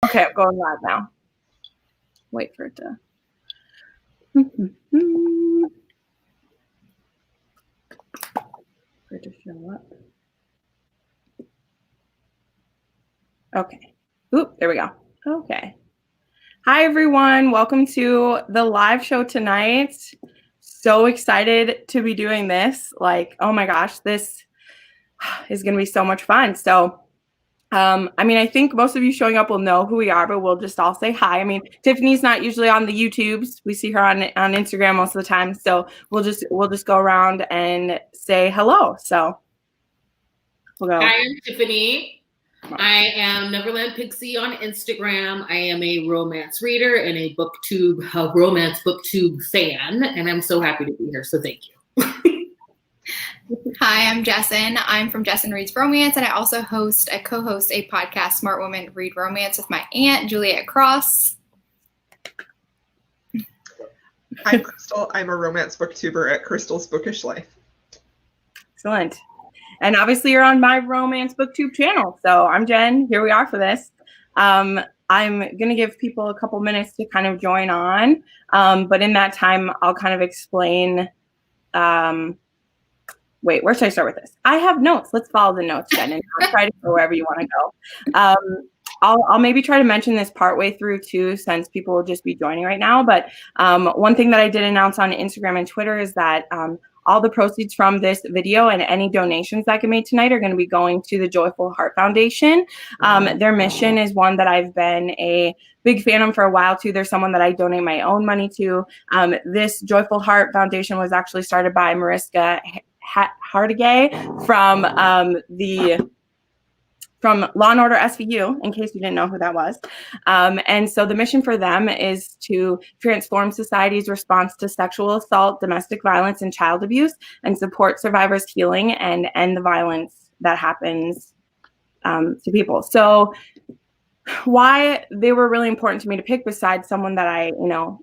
Okay, I'm going live now. Wait for it to. For it to show up. Okay. Oop, there we go. Okay. Hi, everyone. Welcome to the live show tonight. So excited to be doing this. Like, oh my gosh, this is going to be so much fun. So, I think most of you showing up will know who we are, but we'll just all say hi. I mean, Tiffany's not usually on the YouTubes. We see her on Instagram most of the time. So we'll just go around and say hello. So we'll go. Hi, I'm Tiffany. I am Neverland Pixie on Instagram. I am a romance reader and a romance booktube fan, and I'm so happy to be here. So thank you. Hi, I'm Jessen. I'm from Jessen Reads Romance, and I also co-host a podcast, Smart Women Read Romance, with my aunt, Juliet Cross. I'm Crystal. I'm a romance booktuber at Crystal's Bookish Life. Excellent. And obviously you're on my romance booktube channel. So I'm Jen. Here we are for this. I'm going to give people a couple minutes to kind of join on. But in that time, I'll kind of explain. Wait, where should I start with this? I have notes. Let's follow the notes, Jen, and I'll try to go wherever you want to go. I'll maybe try to mention this partway through too, since people will just be joining right now. But one thing that I did announce on Instagram and Twitter is that all the proceeds from this video and any donations that get made tonight are going to be going to the Joyful Heart Foundation. Their mission is one that I've been a big fan of for a while too. There's someone that I donate my own money to. This Joyful Heart Foundation was actually started by Mariska Hargitay from Law and Order SVU, in case you didn't know who that was. And so the mission for them is to transform society's response to sexual assault, domestic violence, and child abuse, and support survivors' healing and end the violence that happens to people. So why they were really important to me to pick, besides someone that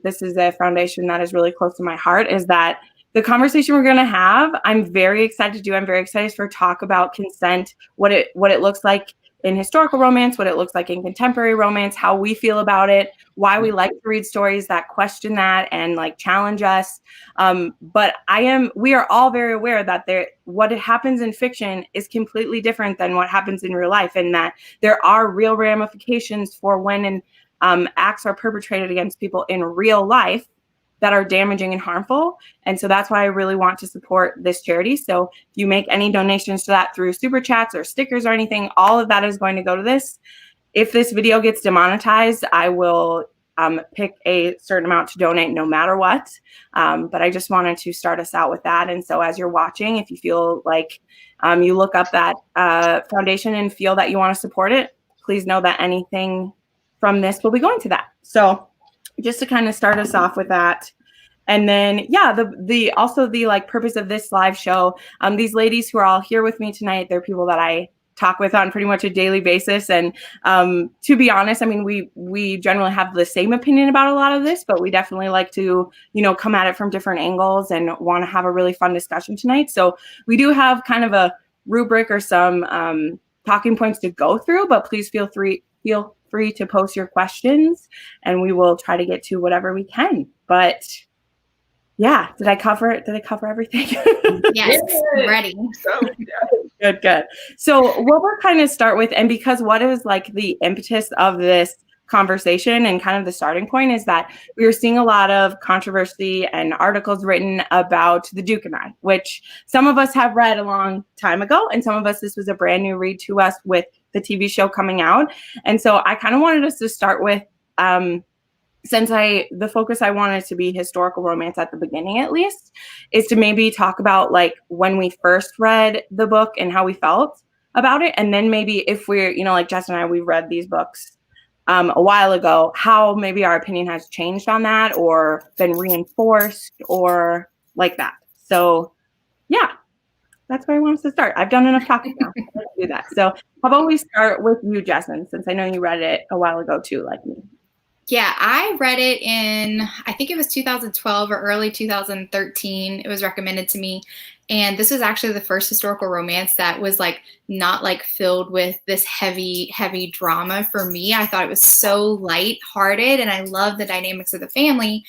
this is a foundation that is really close to my heart, is that the conversation we're going to have, I'm very excited to do. I'm very excited for talk about consent, what it looks like in historical romance, what it looks like in contemporary romance, how we feel about it, why we like to read stories that question that and like challenge us. But we are all very aware that what happens in fiction is completely different than what happens in real life, and that there are real ramifications for when acts are perpetrated against people in real life that are damaging and harmful. And so that's why I really want to support this charity. So if you make any donations to that through super chats or stickers or anything, all of that is going to go to this. If this video gets demonetized, I will pick a certain amount to donate no matter what. But I just wanted to start us out with that. And so as you're watching, if you feel like you look up that foundation and feel that you want to support it, please know that anything from this will be going to that. So just to kind of start us off with that. And then, the purpose of this live show, these ladies who are all here with me tonight, they're people that I talk with on pretty much a daily basis. And to be honest, I mean, we generally have the same opinion about a lot of this, but we definitely like to, come at it from different angles and want to have a really fun discussion tonight. So we do have kind of a rubric or some talking points to go through, but please feel free to post your questions and we will try to get to whatever we can. But yeah, did I cover everything? Yes, ready. Good. So what we'll kind of start with, and because what is like the impetus of this conversation and kind of the starting point, is that we are seeing a lot of controversy and articles written about The Duke and I, which some of us have read a long time ago, and some of us, this was a brand new read to us with the TV show coming out. And so I kind of wanted us to start with, since the focus I wanted to be historical romance at the beginning, at least, is to maybe talk about like when we first read the book and how we felt about it. And then maybe if we're, like Jess and I, we read these books a while ago, how maybe our opinion has changed on that or been reinforced or like that. So yeah, that's where I want us to start. I've done enough talking now. Let's do that. So how about we start with you, Jessen, since I know you read it a while ago too, like me. Yeah, I read it in, I think it was 2012 or early 2013. It was recommended to me. And this was actually the first historical romance that was like not like filled with this heavy, heavy drama for me. I thought it was so light-hearted, and I love the dynamics of the family.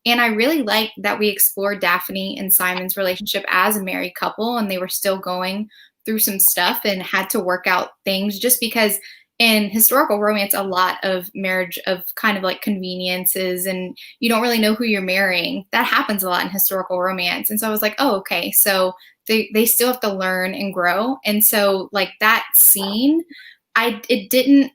And I really liked that we explored Daphne and Simon's relationship as a married couple, and they were still going through some stuff and had to work out things, just because in historical romance, a lot of marriage of kind of like conveniences, and you don't really know who you're marrying. That happens a lot in historical romance. And so I was like, oh, okay. So they still have to learn and grow. And so like that scene, it didn't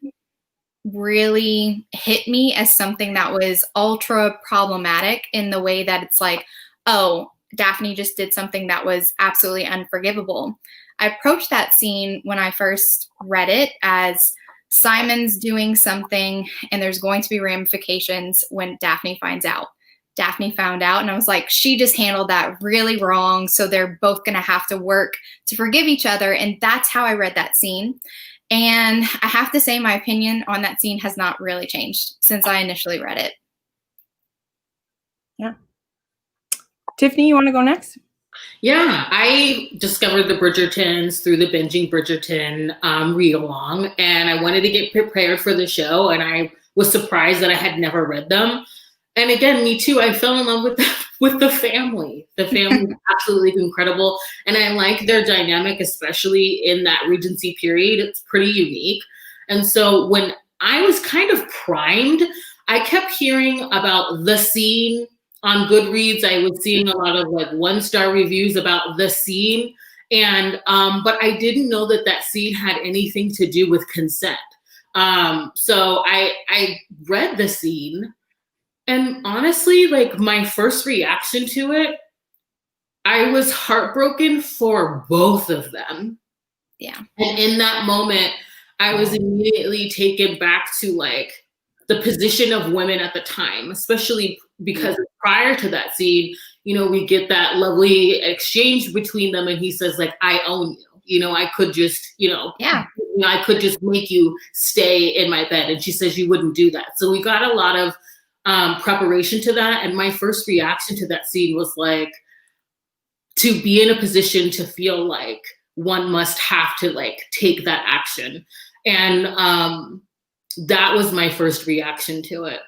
really hit me as something that was ultra problematic in the way that it's like, oh, Daphne just did something that was absolutely unforgivable. I approached that scene when I first read it as Simon's doing something and there's going to be ramifications when Daphne finds out. Daphne found out, and I was like, she just handled that really wrong. So they're both going to have to work to forgive each other. And that's how I read that scene. And I have to say, my opinion on that scene has not really changed since I initially read it. Yeah. Tiffany, you want to go next? Yeah, I discovered the Bridgertons through the Binging Bridgerton read along, and I wanted to get prepared for the show, and I was surprised that I had never read them. And again, me too, I fell in love with the family. The family is absolutely incredible, and I like their dynamic, especially in that Regency period. It's pretty unique. And so when I was kind of primed, I kept hearing about the scene on Goodreads. I was seeing a lot of like 1-star reviews about the scene, and but I didn't know that scene had anything to do with consent. So I read the scene, and honestly, like my first reaction to it, I was heartbroken for both of them. Yeah. And in that moment, I was immediately taken back to like the position of women at the time, especially because prior to that scene, we get that lovely exchange between them, and he says like, I own you. I could just, I could just make you stay in my bed. And she says you wouldn't do that. So we got a lot of preparation to that. And my first reaction to that scene was like, to be in a position to feel like one must have to like take that action. And that was my first reaction to it.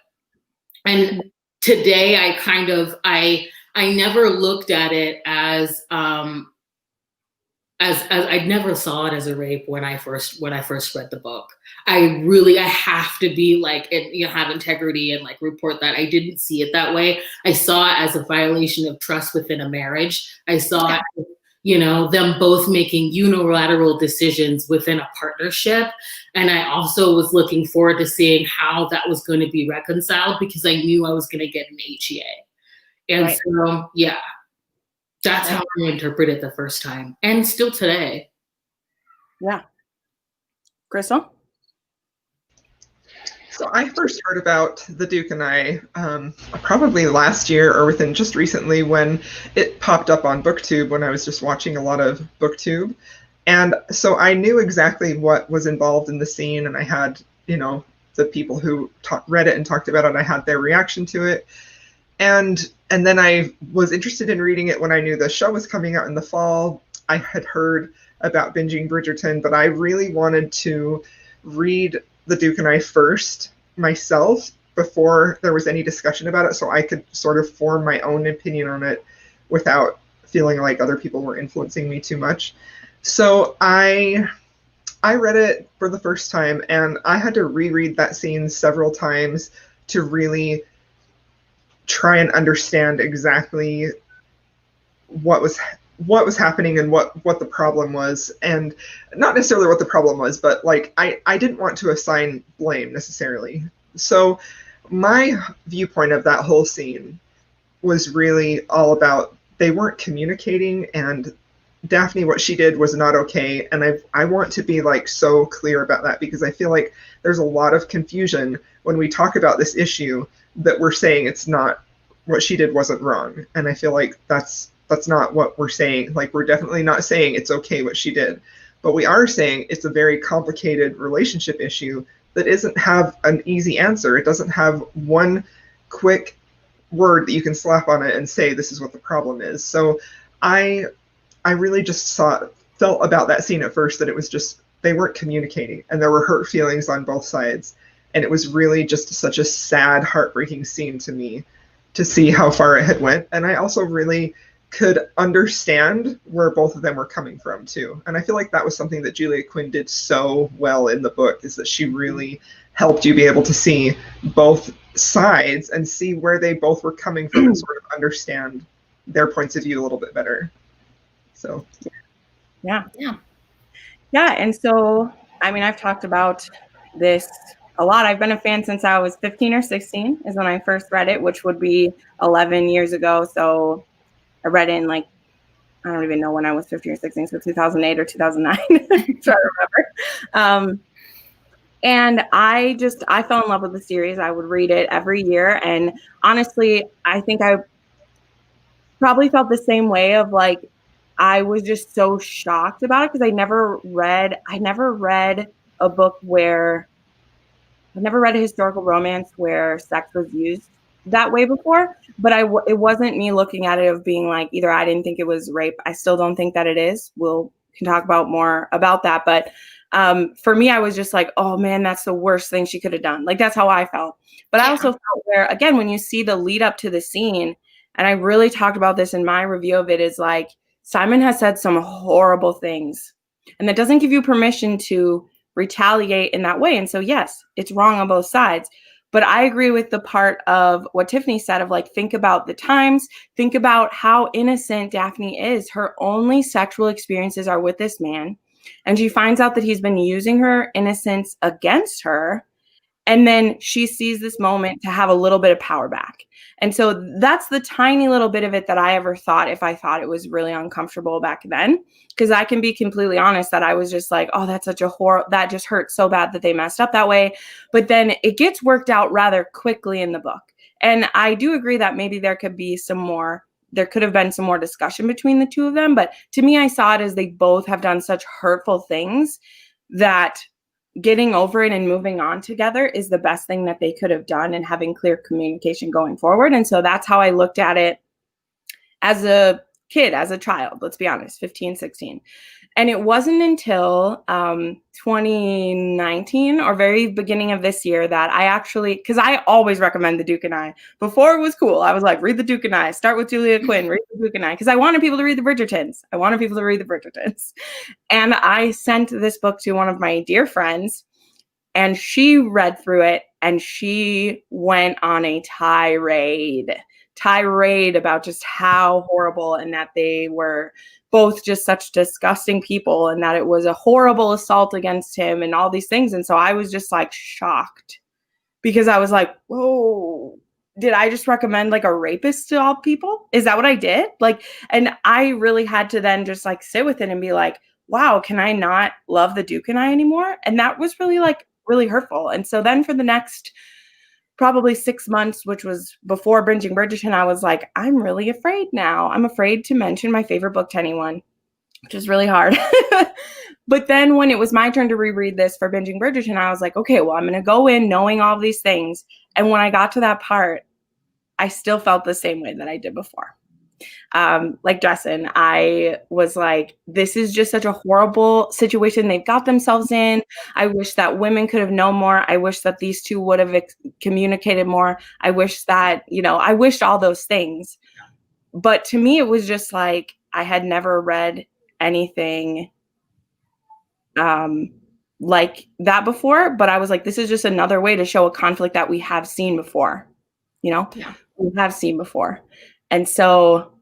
And today I never looked at it as I never saw it as a rape when I first read the book. I have to be like, have integrity and like report that. I didn't see it that way. I saw it as a violation of trust within a marriage. I saw it, them both making unilateral decisions within a partnership. And I also was looking forward to seeing how that was going to be reconciled, because I knew I was going to get an HEA. And so, yeah, that's how I interpreted it the first time, and still today. Yeah. Crystal? So I first heard about The Duke and I probably last year or within just recently, when it popped up on BookTube when I was just watching a lot of BookTube. And so I knew exactly what was involved in the scene, and I had, the people who read it and talked about it, I had their reaction to it. And then I was interested in reading it when I knew the show was coming out in the fall. I had heard about Binging Bridgerton, but I really wanted to read The Duke and I first myself before there was any discussion about it, so I could sort of form my own opinion on it without feeling like other people were influencing me too much. So I read it for the first time, and I had to reread that scene several times to really try and understand exactly what was happening and what the problem was. And not necessarily what the problem was, but like I didn't want to assign blame necessarily. So my viewpoint of that whole scene was really all about, they weren't communicating, and Daphne, what she did was not okay. And I want to be like so clear about that, because I feel like there's a lot of confusion when we talk about this issue, that we're saying it's not, what she did wasn't wrong. And I feel like that's not what we're saying. Like, we're definitely not saying it's okay what she did, but we are saying it's a very complicated relationship issue that isn't have an easy answer. It doesn't have one quick word that you can slap on it and say this is what the problem is. So I really just felt about that scene at first that it was just they weren't communicating, and there were hurt feelings on both sides, and it was really just such a sad, heartbreaking scene to me to see how far it had went. And I also really could understand where both of them were coming from too. And I feel like that was something that Julia Quinn did so well in the book, is that she really helped you be able to see both sides and see where they both were coming from and sort of understand their points of view a little bit better. So yeah. And so, I mean, I've talked about this a lot. I've been a fan since I was 15 or 16 is when I first read it, which would be 11 years ago. So I read it in like, I don't even know when I was 15 or 16, so 2008 or 2009. I'm trying to remember. And I fell in love with the series. I would read it every year. And honestly, I think I probably felt the same way of like, I was just so shocked about it because I never read a book where, I've never read a historical romance where sex was used that way before, but it wasn't me looking at it of being like, either I didn't think it was rape. I still don't think that it is. Can talk about more about that. But for me, I was just like, oh man, that's the worst thing she could have done. Like, that's how I felt. But I also felt where, again, when you see the lead up to the scene, and I really talked about this in my review of it, is like, Simon has said some horrible things, and that doesn't give you permission to retaliate in that way. And so, yes, it's wrong on both sides. But I agree with the part of what Tiffany said of like, think about the times, think about how innocent Daphne is. Her only sexual experiences are with this man. And she finds out that he's been using her innocence against her. And then she sees this moment to have a little bit of power back. And so that's the tiny little bit of it that I ever thought, if I thought it was really uncomfortable back then, because I can be completely honest that I was just like, oh, that's such a horror. That just hurt so bad that they messed up that way. But then it gets worked out rather quickly in the book. And I do agree that maybe there could have been some more discussion between the two of them. But to me, I saw it as they both have done such hurtful things that getting over it and moving on together is the best thing that they could have done, and having clear communication going forward. And so that's how I looked at it as a kid, as a child, let's be honest, 15, 16. And it wasn't until 2019 or very beginning of this year that I actually, because I always recommend The Duke and I. Before it was cool, I was like, read The Duke and I, start with Julia Quinn, read The Duke and I, because I wanted people to read the Bridgertons. And I sent this book to one of my dear friends, and she read through it, and she went on a tirade about just how horrible, and that they were both just such disgusting people, and that it was a horrible assault against him and all these things. And so I was just like shocked, because I was like, whoa, did I just recommend like a rapist to all people? Is that what I did? Like, and I really had to then just like sit with it and be like, wow, can I not love The Duke and I anymore? And that was really hurtful. And so then for the next probably 6 months, which was before binging Bridgerton, I was like, I'm really afraid now. I'm afraid to mention my favorite book to anyone, which is really hard. But then when it was my turn to reread this for binging Bridgerton, I was like, okay, well, I'm going to go in knowing all these things. And when I got to that part, I still felt the same way that I did before. Like Jessen, I was like, this is just such a horrible situation they've got themselves in. I wish that women could have known more. I wish that these two would have communicated more. I wish that, I wished all those things. But to me, it was just like, I had never read anything like that before. But I was like, this is just another way to show a conflict that we have seen before, we have seen before. And so,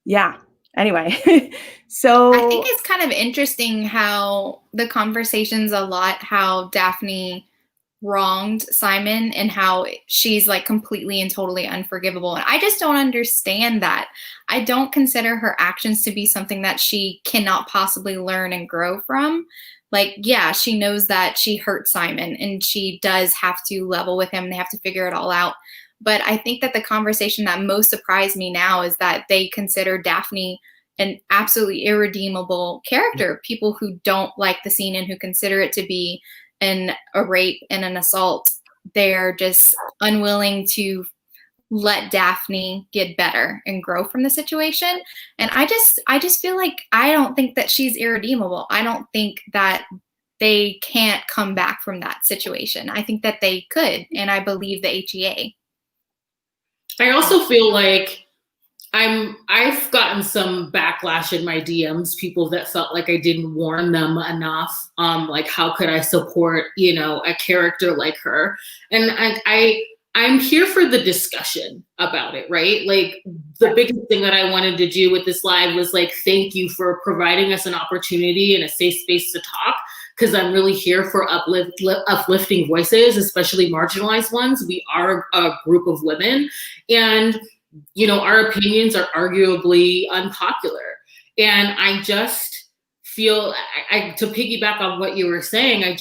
yeah, anyway, so I think it's kind of interesting how the conversation's how Daphne wronged Simon and how she's like completely and totally unforgivable. And I just don't understand that. I don't consider her actions to be something that she cannot possibly learn and grow from. Like, yeah, she knows that she hurt Simon and she does have to level with him. They have to figure it all out. But I think that the conversation that most surprised me now is that they consider Daphne an absolutely irredeemable character. People who don't like the scene and who consider it to be a rape and an assault, they're just unwilling to let Daphne get better and grow from the situation. And I just feel like, I don't think that she's irredeemable. I don't think that they can't come back from that situation. I think that they could, and I believe the HEA. I also feel like I've gotten some backlash in my DMs, people that felt like I didn't warn them enough. Like, how could I support, a character like her? And I'm here for the discussion about it, right? Like, the biggest thing that I wanted to do with this live was like, thank you for providing us an opportunity and a safe space to talk, because I'm really here for uplifting voices, especially marginalized ones. We are a group of women, and our opinions are arguably unpopular. And I just feel, to piggyback on what you were saying, I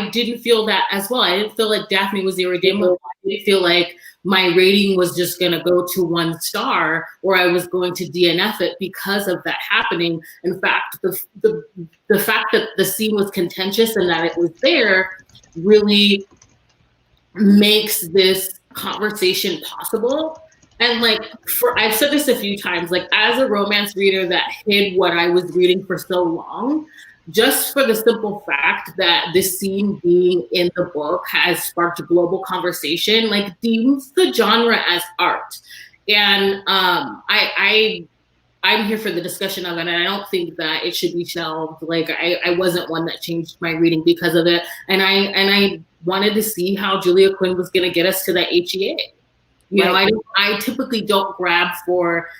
didn't feel that as well. I didn't feel like Daphne was irredeemable. I didn't feel like my rating was just going to go to 1 star, or I was going to DNF it because of that happening. In fact, the fact that the scene was contentious and that it was there really makes this conversation possible. And like, I've said this a few times, like, as a romance reader that hid what I was reading for so long, just for the simple fact that this scene being in the book has sparked global conversation, like, deems the genre as art. And I'm here for the discussion of it, and I don't think that it should be shelved. Like, I wasn't one that changed my reading because of it, and I wanted to see how Julia Quinn was going to get us to the HEA. I typically grab for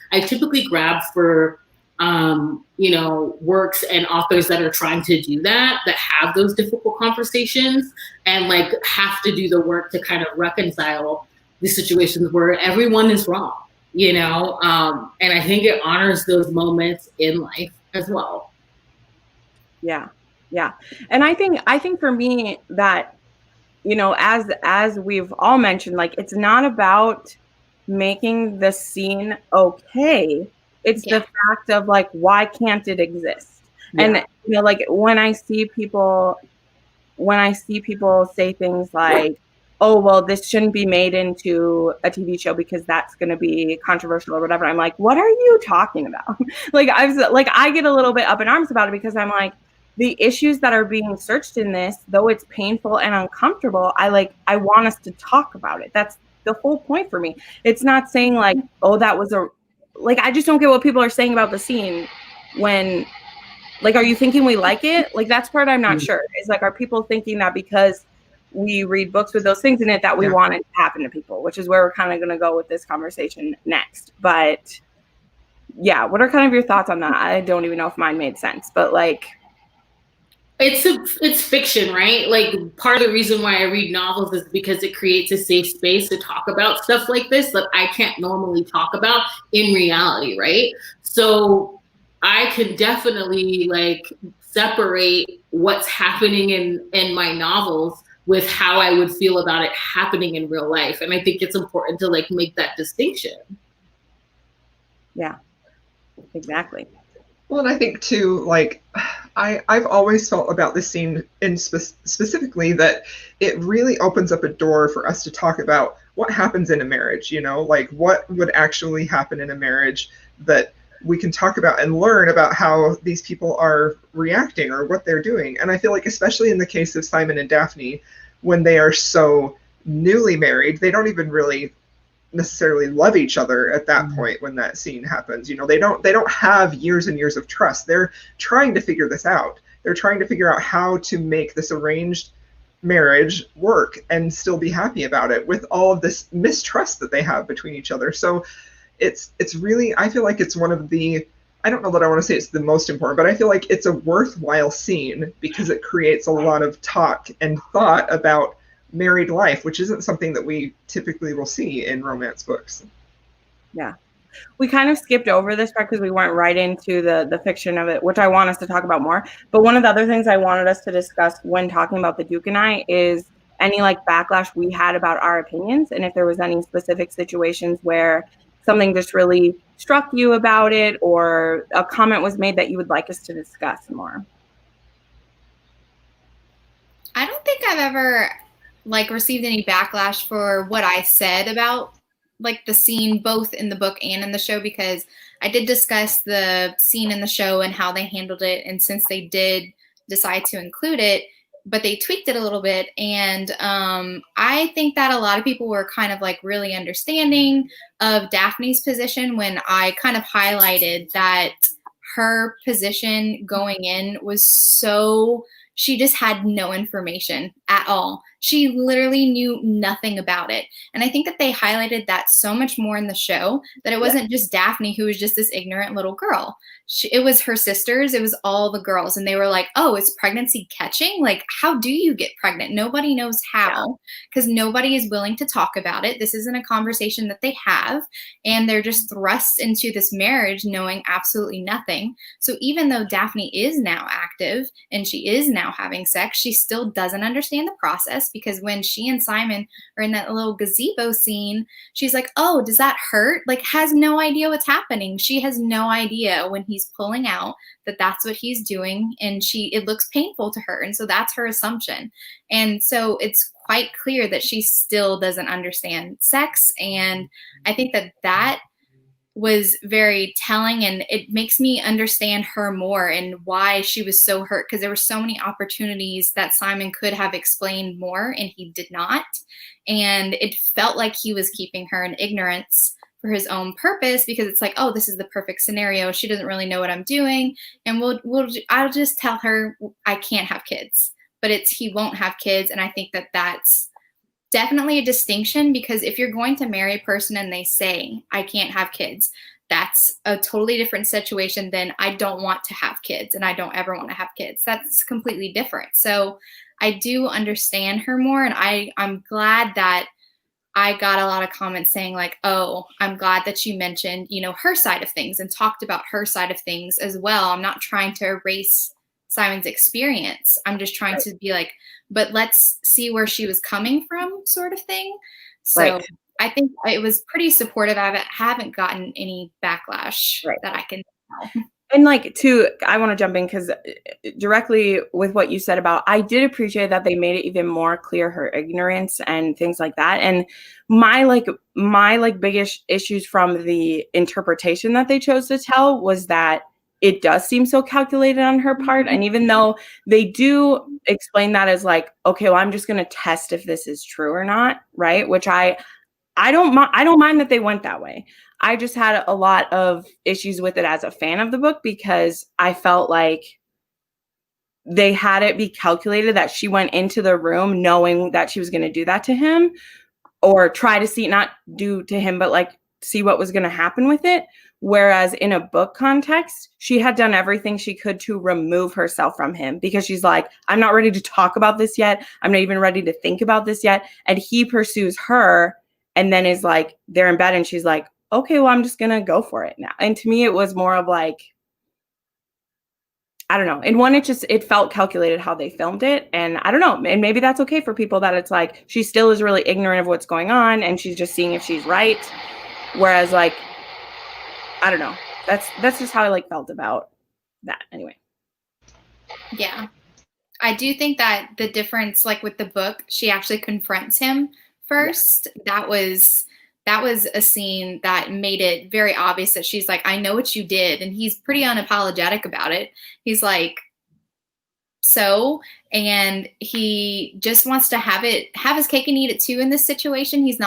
works and authors that are trying to do that have those difficult conversations and like have to do the work to kind of reconcile the situations where everyone is wrong, and I think it honors those moments in life as well. Yeah. And I think for me that, as we've all mentioned, like, it's not about making the scene okay. It's the fact of like, why can't it exist? Yeah. And like, when I see people say things like, oh, well, this shouldn't be made into a TV show because that's going to be controversial or whatever, I'm like, what are you talking about? I get a little bit up in arms about it, because I'm like, the issues that are being searched in this, though it's painful and uncomfortable, I want us to talk about it. That's the whole point for me. It's not saying like, oh, that was I just don't get what people are saying about the scene when, like, are you thinking we like it? Like, that's part I'm not sure. Is like, are people thinking that because we read books with those things in it that we want it to happen to people, which is where we're kind of going to go with this conversation next. But yeah, what are kind of your thoughts on that? I don't even know if mine made sense, but like, it's fiction, right? Like, part of the reason why I read novels is because it creates a safe space to talk about stuff like this that I can't normally talk about in reality, right? So I can definitely like separate what's happening in my novels with how I would feel about it happening in real life. And I think it's important to like make that distinction. Yeah, exactly. Well, and I think too, like, I've always felt about this scene specifically that it really opens up a door for us to talk about what happens in a marriage, like what would actually happen in a marriage that we can talk about and learn about how these people are reacting or what they're doing. And I feel like, especially in the case of Simon and Daphne, when they are so newly married, they don't even really necessarily love each other at that point when that scene happens. They don't have years and years of trust. They're trying to figure this out. They're trying to figure out how to make this arranged marriage work and still be happy about it with all of this mistrust that they have between each other. So it's really, I feel like it's one of the, I don't know that I want to say it's the most important, but I feel like it's a worthwhile scene because it creates a lot of talk and thought about married life, which isn't something that we typically will see in romance books. Yeah. We kind of skipped over this part because we went right into the fiction of it, which I want us to talk about more. But one of the other things I wanted us to discuss when talking about The Duke and I is any like backlash we had about our opinions, and if there was any specific situations where something just really struck you about it or a comment was made that you would like us to discuss more. I don't think I've ever like received any backlash for what I said about like the scene both in the book and in the show, because I did discuss the scene in the show and how they handled it, and since they did decide to include it, but they tweaked it a little bit, and I think that a lot of people were kind of like really understanding of Daphne's position when I kind of highlighted that her position going in was so, she just had no information at all. She literally knew nothing about it. And I think that they highlighted that so much more in the show, that it wasn't just Daphne who was just this ignorant little girl. It was her sisters. It was all the girls. And they were like, oh, it's pregnancy catching? Like, how do you get pregnant? Nobody knows how, because nobody is willing to talk about it. This isn't a conversation that they have. And they're just thrust into this marriage knowing absolutely nothing. So even though Daphne is now active and she is now having sex, she still doesn't understand the process, because when she and Simon are in that little gazebo scene, she's like, oh, does that hurt? Like, has no idea what's happening. She has no idea when he's pulling out that that's what he's doing, and it looks painful to her. And so that's her assumption. And so it's quite clear that she still doesn't understand sex. And I think that was very telling, and it makes me understand her more and why she was so hurt, because there were so many opportunities that Simon could have explained more and he did not. And it felt like he was keeping her in ignorance for his own purpose, because it's like, oh, this is the perfect scenario. She doesn't really know what I'm doing, and I'll just tell her I can't have kids. But he won't have kids, and I think that that's definitely a distinction, because if you're going to marry a person and they say, I can't have kids, that's a totally different situation than I don't want to have kids and I don't ever want to have kids. That's completely different. So I do understand her more, and I'm glad that I got a lot of comments saying like, oh, I'm glad that you mentioned, her side of things and talked about her side of things as well. I'm not trying to erase Simon's experience. I'm just trying to be like, but let's see where she was coming from, sort of thing. So I think it was pretty supportive. I haven't gotten any backlash that I can tell. And I want to jump in because directly with what you said about, I did appreciate that they made it even more clear her ignorance and things like that. And my biggest issues from the interpretation that they chose to tell was that it does seem so calculated on her part. And even though they do explain that as like, okay, well, I'm just going to test if this is true or not. Right. Which I don't mind that they went that way. I just had a lot of issues with it as a fan of the book, because I felt like they had it be calculated that she went into the room knowing that she was going to do that to him, or try to see, not do to him, but like see what was going to happen with it. Whereas in a book context, she had done everything she could to remove herself from him, because she's like, I'm not ready to talk about this yet. I'm not even ready to think about this yet. And he pursues her and then is like, they're in bed and she's like, okay, well, I'm just going to go for it now. And to me, it was more of like, I don't know. And one, it felt calculated how they filmed it. And I don't know. And maybe that's okay for people, that it's like, she still is really ignorant of what's going on and she's just seeing if she's right. Whereas like, I don't know. That's just how I felt about that anyway. Yeah. I do think that the difference, like with the book, she actually confronts him first. Yeah. That was a scene that made it very obvious that she's like, I know what you did. And he's pretty unapologetic about it. He's like, so, and he just wants to have his cake and eat it too in this situation. He's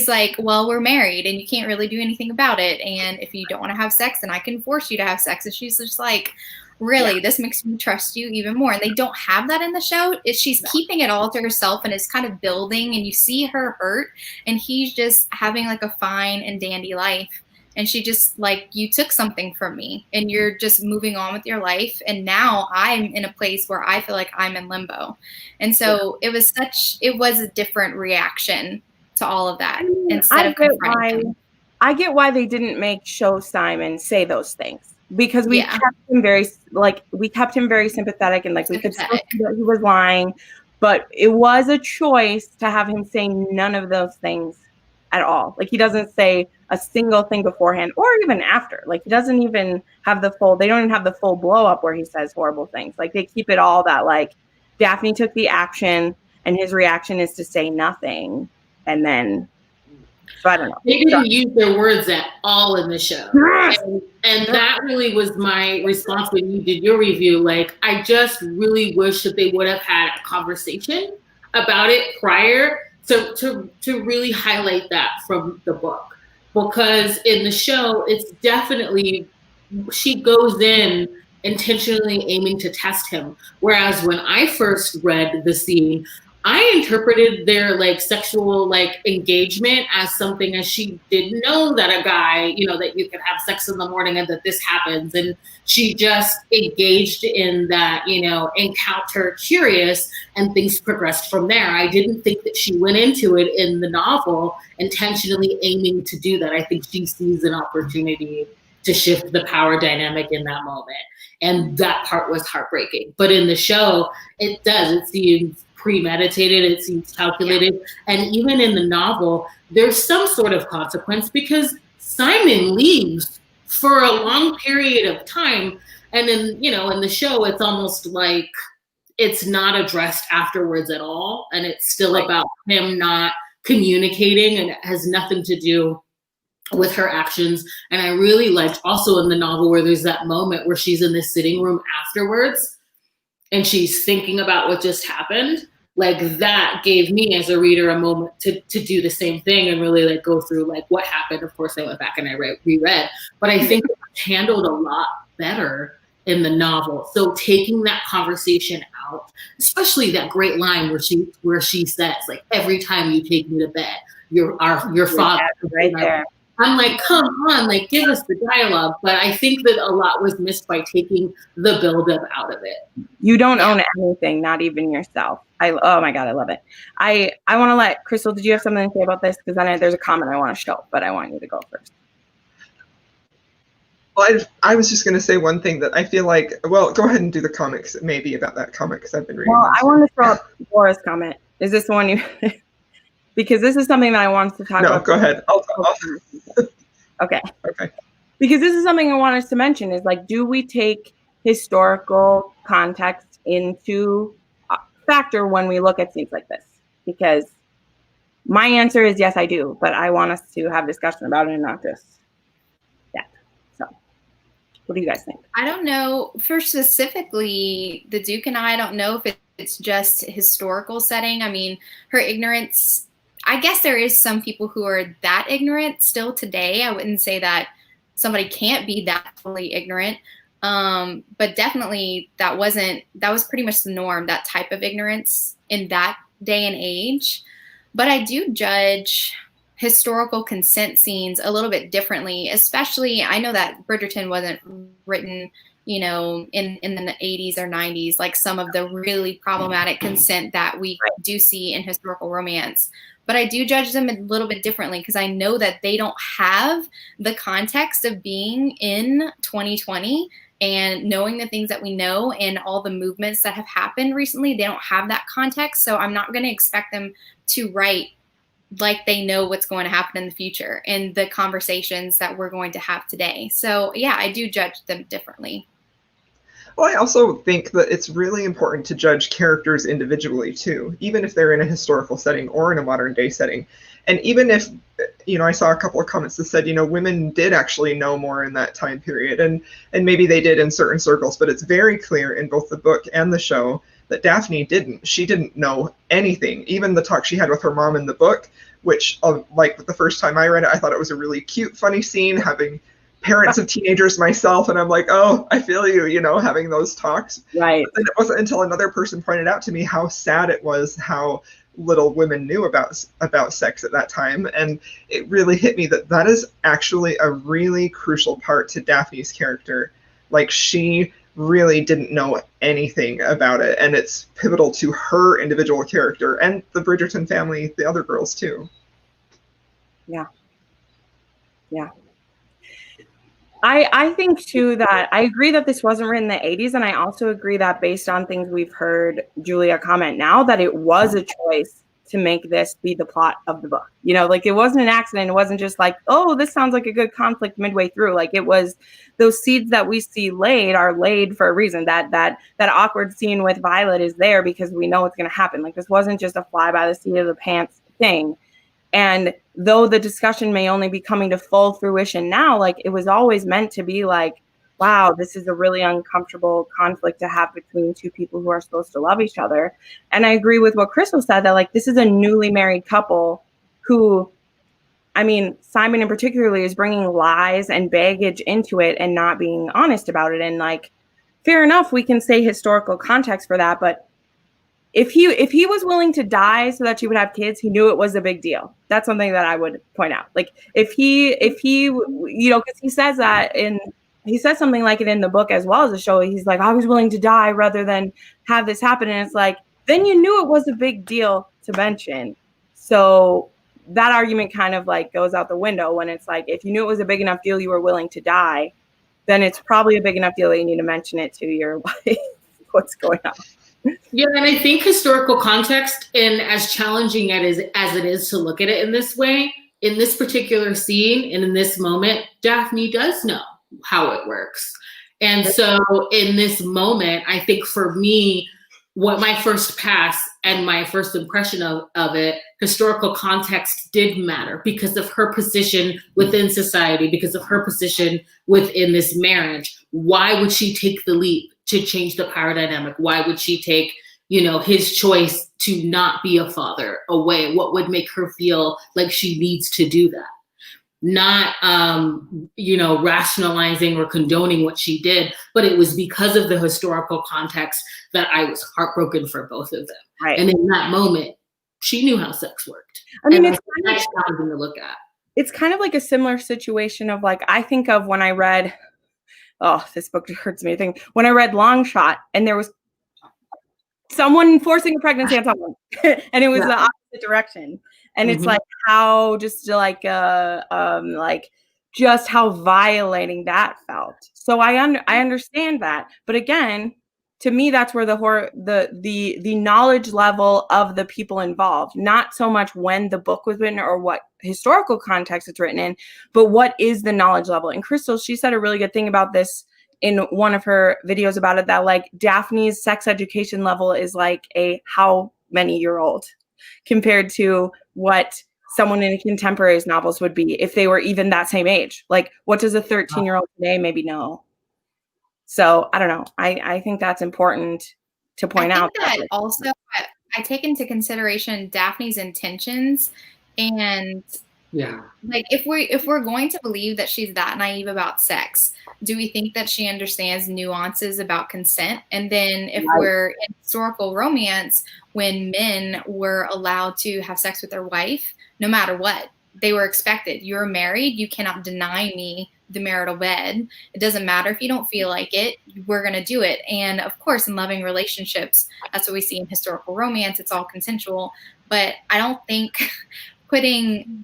like, well, we're married and you can't really do anything about it. And if you don't want to have sex, then I can force you to have sex. And she's just like, really, this makes me trust you even more. And they don't have that in the show. She's keeping it all to herself and it's kind of building, and you see her hurt, and he's just having like a fine and dandy life. And she just like, you took something from me and you're just moving on with your life. And now I'm in a place where I feel like I'm in limbo. And so it was a different reaction to all of that. Instead of confronting him. I get why they didn't make Simon say those things, because we kept him very sympathetic, and like we could still see that he was lying, but it was a choice to have him say none of those things at all. Like he doesn't say a single thing beforehand or even after. Like he doesn't even have they don't even have the full blow up where he says horrible things. Like they keep it all that like Daphne took the action, and his reaction is to say nothing. And then, so I don't know. They didn't use their words at all in the show. And that really was my response when you did your review. Like, I just really wish that they would have had a conversation about it prior to really highlight that from the book. Because in the show, it's definitely, she goes in intentionally aiming to test him. Whereas when I first read the scene, I interpreted their like sexual like engagement as something as she didn't know that a guy, you know, that you can have sex in the morning and that this happens. And she just engaged in that, you know, encounter curious, and things progressed from there. I didn't think that she went into it in the novel intentionally aiming to do that. I think she sees an opportunity to shift the power dynamic in that moment. And that part was heartbreaking. But in the show, it does. It seems premeditated, it seems calculated. And even in the novel, there's some sort of consequence because Simon leaves for a long period of time. And then, you know, in the show, it's almost like it's not addressed afterwards at all. And it's still about him not communicating, and it has nothing to do with her actions. And I really liked also in the novel where there's that moment where she's in the sitting room afterwards and she's thinking about what just happened. Like, that gave me as a reader a moment to do the same thing and really like go through like what happened. Of course, I went back and I reread, but I think it's handled a lot better in the novel. So taking that conversation out, especially that great line where she says, like, every time you take me to bed, your father right there. I'm like, come on, like, give us the dialogue. But I think that a lot was missed by taking the buildup out of it. You don't own anything, not even yourself. Oh my God, I love it. I want to let Crystal, did you have something to say about this? Because then there's a comment I want to show, but I want you to go first. Well, I was just going to say one thing that I feel like, well, go ahead and do the comics maybe about that comic because I've been reading. Well, I want to throw up Laura's comment. Is this the one you... Because this is something that I wanted to talk about. No, go ahead. Okay. Okay. Because this is something I want us to mention is like, do we take historical context into factor when we look at scenes like this? Because my answer is yes, I do. But I want us to have discussion about it and not just that. So what do you guys think? I don't know. For specifically the Duke and I don't know if it's just historical setting. I mean, her ignorance... I guess there is some people who are that ignorant still today. I wouldn't say that somebody can't be that fully ignorant. But definitely that was pretty much the norm, that type of ignorance in that day and age. But I do judge historical consent scenes a little bit differently, especially I know that Bridgerton wasn't written, you know, in the 80s or 90s, like some of the really problematic consent that we do see in historical romance. But I do judge them a little bit differently because I know that they don't have the context of being in 2020 and knowing the things that we know and all the movements that have happened recently. They don't have that context. So I'm not going to expect them to write like they know what's going to happen in the future and the conversations that we're going to have today. So yeah, I do judge them differently. Well, I also think that it's really important to judge characters individually too, even if they're in a historical setting or in a modern day setting. And even if, you know, I saw a couple of comments that said, you know, women did actually know more in that time period, and maybe they did in certain circles, but it's very clear in both the book and the show that Daphne didn't. She didn't know anything. Even the talk she had with her mom in the book, which like the first time I read it, I thought it was a really cute, funny scene, having parents of teenagers myself, and I'm like, oh, I feel you, you know, having those talks. Right. But then it wasn't until another person pointed out to me how sad it was how little women knew about sex at that time, and it really hit me that is actually a really crucial part to Daphne's character. Like, she really didn't know anything about it, and it's pivotal to her individual character and the Bridgerton family, the other girls too. Yeah. I think too that I agree that this wasn't written in the 80s, and I also agree that based on things we've heard Julia comment now, that it was a choice to make this be the plot of the book. You know, like it wasn't an accident. It wasn't just like, oh, this sounds like a good conflict midway through. Like it was, those seeds that we see laid are laid for a reason. That awkward scene with Violet is there because we know it's going to happen. Like this wasn't just a fly by the seat of the pants thing. And though the discussion may only be coming to full fruition now, like it was always meant to be like, wow, this is a really uncomfortable conflict to have between two people who are supposed to love each other. And I agree with what Crystal said, that like this is a newly married couple who, I mean, Simon in particularly is bringing lies and baggage into it and not being honest about it. And like, fair enough, we can say historical context for that, but if he was willing to die so that she would have kids, he knew it was a big deal. That's something that I would point out. Like if he, you know, because he says something like it in the book as well as the show. He's like, I was willing to die rather than have this happen. And it's like, then you knew it was a big deal to mention. So that argument kind of like goes out the window when it's like, if you knew it was a big enough deal, you were willing to die, then it's probably a big enough deal that you need to mention it to your wife. What's going on? Yeah, and I think historical context, and as challenging as it is to look at it in this way, in this particular scene and in this moment, Daphne does know how it works. And so in this moment, I think for me, what my first pass and my first impression of it, historical context did matter because of her position within society, because of her position within this marriage. Why would she take the leap to change the power dynamic? Why would she take, you know, his choice to not be a father away? What would make her feel like she needs to do that? Not, you know, rationalizing or condoning what she did, but it was because of the historical context that I was heartbroken for both of them. Right. And in that moment, she knew how sex worked. I mean, and it's that's challenging to look at. It's kind of like a similar situation of like, I think of when I read, oh, this book hurts me to think, when I read Long Shot and there was someone forcing a pregnancy on someone and it was the opposite direction. And it's like how just like just how violating that felt. So I understand that, but again, to me, that's where the knowledge level of the people involved, not so much when the book was written or what historical context it's written in, but what is the knowledge level. And Crystal, she said a really good thing about this in one of her videos about it, that like Daphne's sex education level is like a how many year old compared to what someone in contemporary novels would be if they were even that same age. Like, what does a 13-year-old today maybe know? So I don't know. I think that's important to point out. That also, I take into consideration Daphne's intentions, and like if we're going to believe that she's that naive about sex, do we think that she understands nuances about consent? And then if we're in historical romance, when men were allowed to have sex with their wife, no matter what, they were expected. You're married. You cannot deny me the marital bed. It doesn't matter if you don't feel like it, we're going to do it. And of course, in loving relationships, that's what we see in historical romance. It's all consensual. But I don't think putting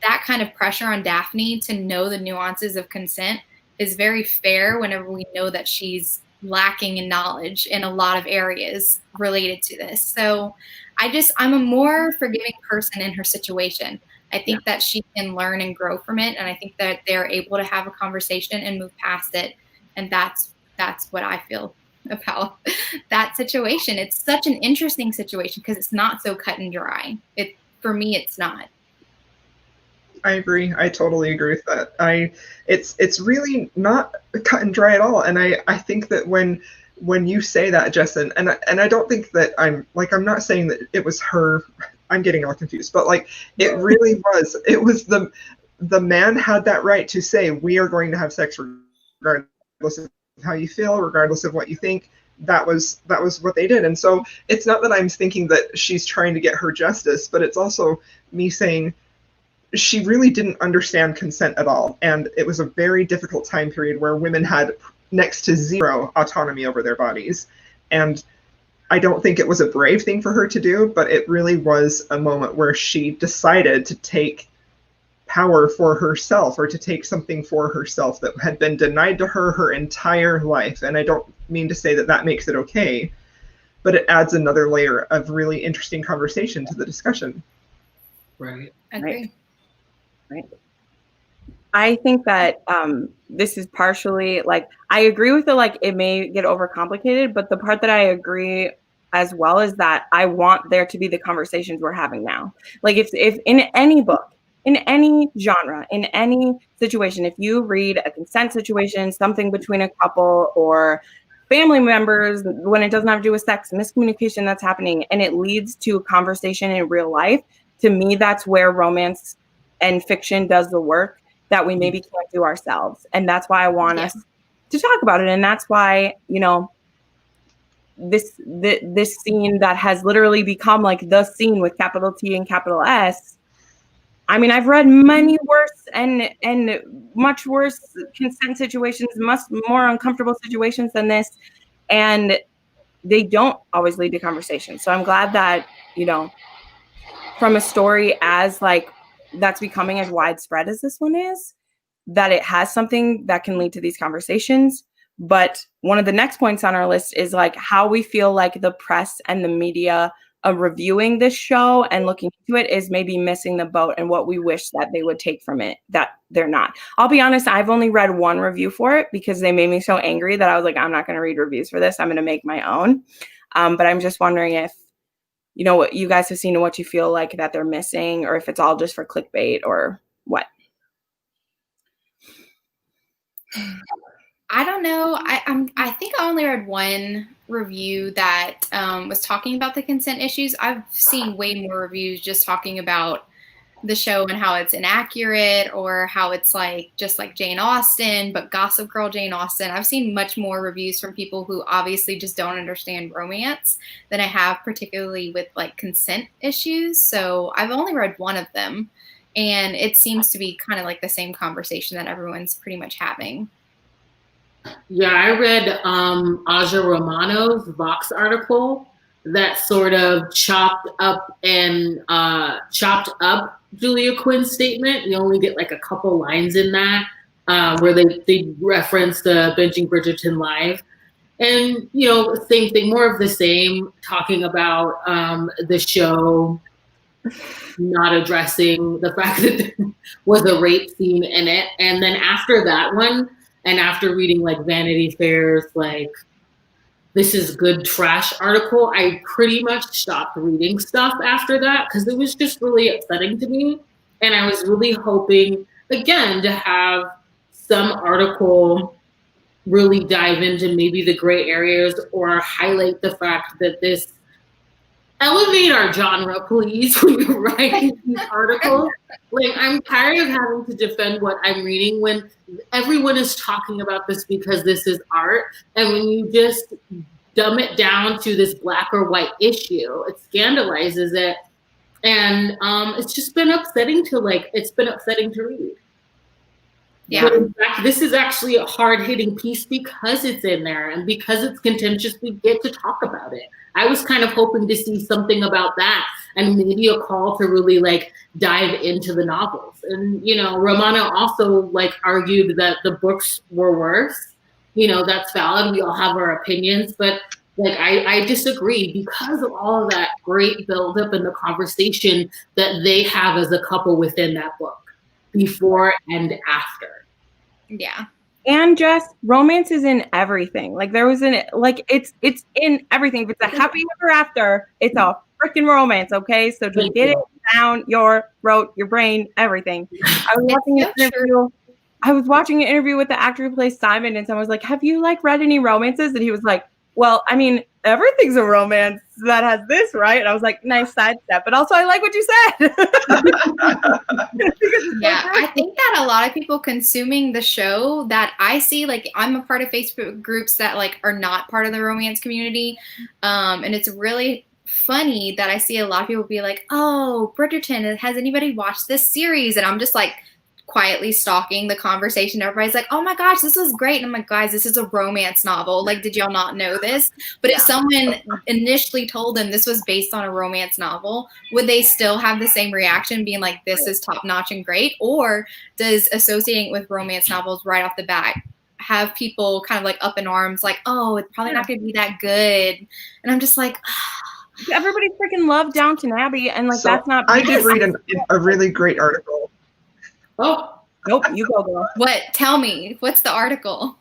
that kind of pressure on Daphne to know the nuances of consent is very fair whenever we know that she's lacking in knowledge in a lot of areas related to this. So I'm a more forgiving person in her situation. I think that she can learn and grow from it. And I think that they're able to have a conversation and move past it. And that's what I feel about that situation. It's such an interesting situation because it's not so cut and dry. For me, it's not. I agree. I totally agree with that. It's really not cut and dry at all. And I think that when you say that, Jessen, and I don't think that I'm not saying that it was her. I'm getting all confused, but like it really was. It was the man had that right to say, we are going to have sex regardless of how you feel, regardless of what you think. That was what they did. And so it's not that I'm thinking that she's trying to get her justice, but it's also me saying she really didn't understand consent at all. And it was a very difficult time period where women had next to zero autonomy over their bodies. And I don't think it was a brave thing for her to do, but it really was a moment where she decided to take power for herself, or to take something for herself that had been denied to her entire life. And I don't mean to say that makes it okay, but it adds another layer of really interesting conversation to the discussion. Right. Agree. Right. I think that this is partially like, I agree with the, like, it may get overcomplicated, but the part that I agree as well is that I want there to be the conversations we're having now. Like if in any book, in any genre, in any situation, if you read a consent situation, something between a couple or family members, when it doesn't have to do with sex, miscommunication that's happening, and it leads to a conversation in real life, to me, that's where romance and fiction does the work that we maybe can't do ourselves. And that's why I want us to talk about it. And that's why, you know, this scene that has literally become like the scene with capital T and capital S. I mean, I've read many worse and much worse consent situations, much more uncomfortable situations than this. And they don't always lead to conversation. So I'm glad that, you know, from a story as like that's becoming as widespread as this one is, that it has something that can lead to these conversations. But one of the next points on our list is like how we feel like the press and the media reviewing this show and looking into it is maybe missing the boat, and what we wish that they would take from it that they're not. I'll be honest, I've only read one review for it because they made me so angry that I was like, I'm not going to read reviews for this. I'm going to make my own. But I'm just wondering if, you know, what you guys have seen and what you feel like that they're missing, or if it's all just for clickbait or what. I don't know. I think I only read one review that was talking about the consent issues. I've seen way more reviews just talking about the show and how it's inaccurate, or how it's like just like Jane Austen, but Gossip Girl Jane Austen. I've seen much more reviews from people who obviously just don't understand romance than I have particularly with like consent issues. So I've only read one of them, and it seems to be kind of like the same conversation that everyone's pretty much having. Yeah, I read Aja Romano's Vox article that sort of chopped up Julia Quinn's statement. You only get like a couple lines in that where they reference the Binging Bridgerton Live. And, you know, same thing, more of the same, talking about the show not addressing the fact that there was a rape scene in it. And then after that one, and after reading like Vanity Fair's like this is good trash article, I pretty much stopped reading stuff after that because it was just really upsetting to me. And I was really hoping, again, to have some article really dive into maybe the gray areas or highlight the fact that this elevate our genre, please, when you're writing these articles. Like, I'm tired of having to defend what I'm reading when everyone is talking about this because this is art. And when you just dumb it down to this black or white issue, it scandalizes it. And it's just been upsetting to read. Yeah. But in fact, this is actually a hard-hitting piece because it's in there and because it's contentious, we get to talk about it. I was kind of hoping to see something about that and maybe a call to really like dive into the novels. And, you know, Romana also like argued that the books were worse. You know, that's valid. We all have our opinions, but like I disagree because of all of that great buildup in the conversation that they have as a couple within that book, before and after. Yeah. And just romance is in everything. Like there was it's in everything. If it's a happy ever after, it's a freaking romance. Okay, so just get it down your throat, your brain, everything. I was watching an interview with the actor who plays Simon, and someone was like, "Have you like read any romances?" And he was like, "Well, I mean, everything's a romance that has this, right?" And I was like, nice sidestep, but also I like what you said. Yeah, I think that a lot of people consuming the show that I see, like I'm a part of Facebook groups that like are not part of the romance community. And it's really funny that I see a lot of people be like, oh, Bridgerton, has anybody watched this series? And I'm just like, quietly stalking the conversation. Everybody's like, oh my gosh, this is great. And I'm like, guys, this is a romance novel. Like, did y'all not know this? But if someone initially told them this was based on a romance novel, would they still have the same reaction being like, this is top notch and great? Or does associating with romance novels right off the bat have people kind of like up in arms, like, oh, it's probably not going to be that good. And I'm just like, everybody freaking loved Downton Abbey, and like, So that's not. I did read a really great article. Oh, nope, you go, girl. What? Tell me, what's the article?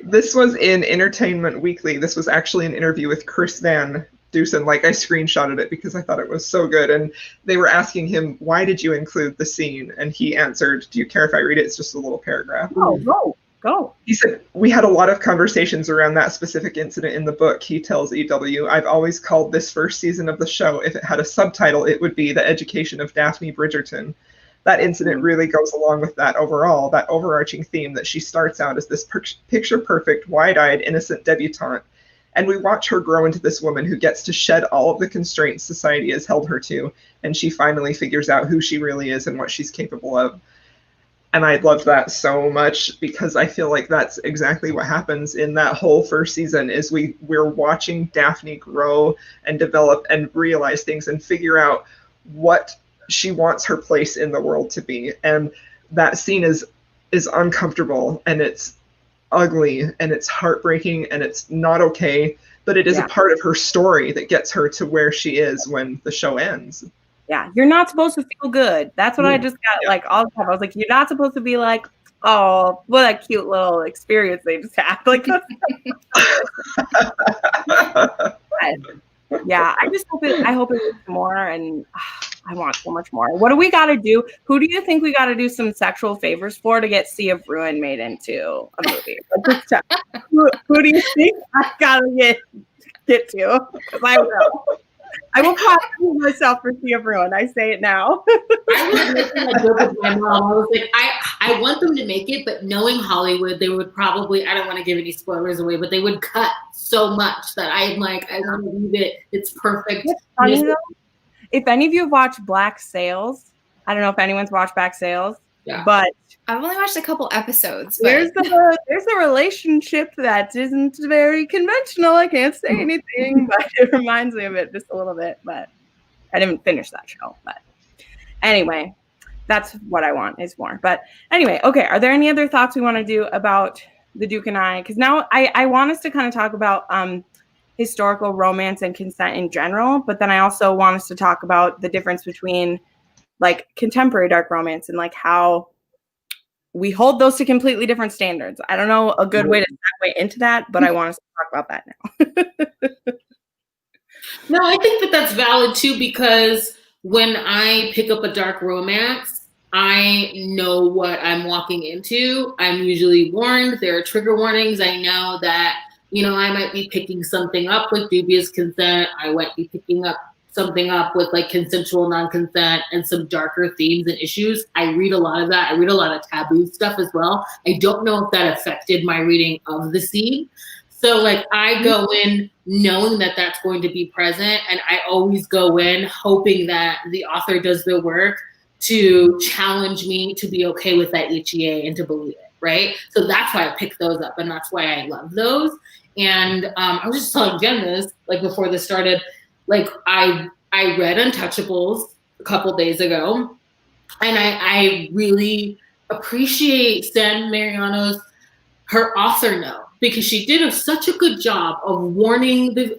This was in Entertainment Weekly. This was actually an interview with Chris Van Dusen. Like, I screenshotted it because I thought it was so good. And they were asking him, why did you include the scene? And he answered, do you care if I read it? It's just a little paragraph. Oh, go. He said, we had a lot of conversations around that specific incident in the book. He tells EW, I've always called this first season of the show, if it had a subtitle, it would be The Education of Daphne Bridgerton. That incident really goes along with that overall, that overarching theme that she starts out as this picture-perfect, wide-eyed, innocent debutante. And we watch her grow into this woman who gets to shed all of the constraints society has held her to, and she finally figures out who she really is and what she's capable of. And I loved that so much because I feel like that's exactly what happens in that whole first season is we're watching Daphne grow and develop and realize things and figure out what she wants her place in the world to be. And that scene is uncomfortable, and it's ugly, and it's heartbreaking, and it's not okay, but it is a part of her story that gets her to where she is when the show ends. Yeah, you're not supposed to feel good. That's what I just got like all the time. I was like, you're not supposed to be like, oh, what a cute little experience they just had. Like, yeah, I hope it gets more, and I want so much more. What do we got to do? Who do you think we got to do some sexual favors for to get Sea of Ruin made into a movie? Who do you think I got to get to? Because I will. I will prosecute myself for Sea of Ruin. I say it now. I was making a joke with my mom. I was like, I want them to make it, but knowing Hollywood, they would probably, I don't want to give any spoilers away, but they would cut so much that I'm like, I want to leave it. It's perfect. It's funny though, if any of you have watched Black Sails, I don't know if anyone's watched Black Sails, but I've only watched a couple episodes. There's a relationship that isn't very conventional. I can't say anything, but it reminds me of it just a little bit. But I didn't finish that show. But anyway, that's what I want is more. But anyway, okay. Are there any other thoughts we want to do about The Duke and I? Because now I want us to kind of talk about historical romance and consent in general, but then I also want us to talk about the difference between like contemporary dark romance and like how we hold those to completely different standards. I don't know a good way to segue into that, but I want us to talk about that now. No, I think that that's valid too, because when I pick up a dark romance, I know what I'm walking into. I'm usually warned. There are trigger warnings. I know that, you know, I might be picking something up with dubious consent. I might be picking up something up with like consensual non-consent and some darker themes and issues. I read a lot of that. I read a lot of taboo stuff as well. I don't know if that affected my reading of the scene. So like I go in knowing that that's going to be present, and I always go in hoping that the author does the work to challenge me to be okay with that HEA and to believe it, right? So that's why I pick those up, and that's why I love those. And I was just telling Jen this, like before this started, like I read Untouchables a couple days ago, and I really appreciate San Mariano's her author note, because she did such a good job of warning the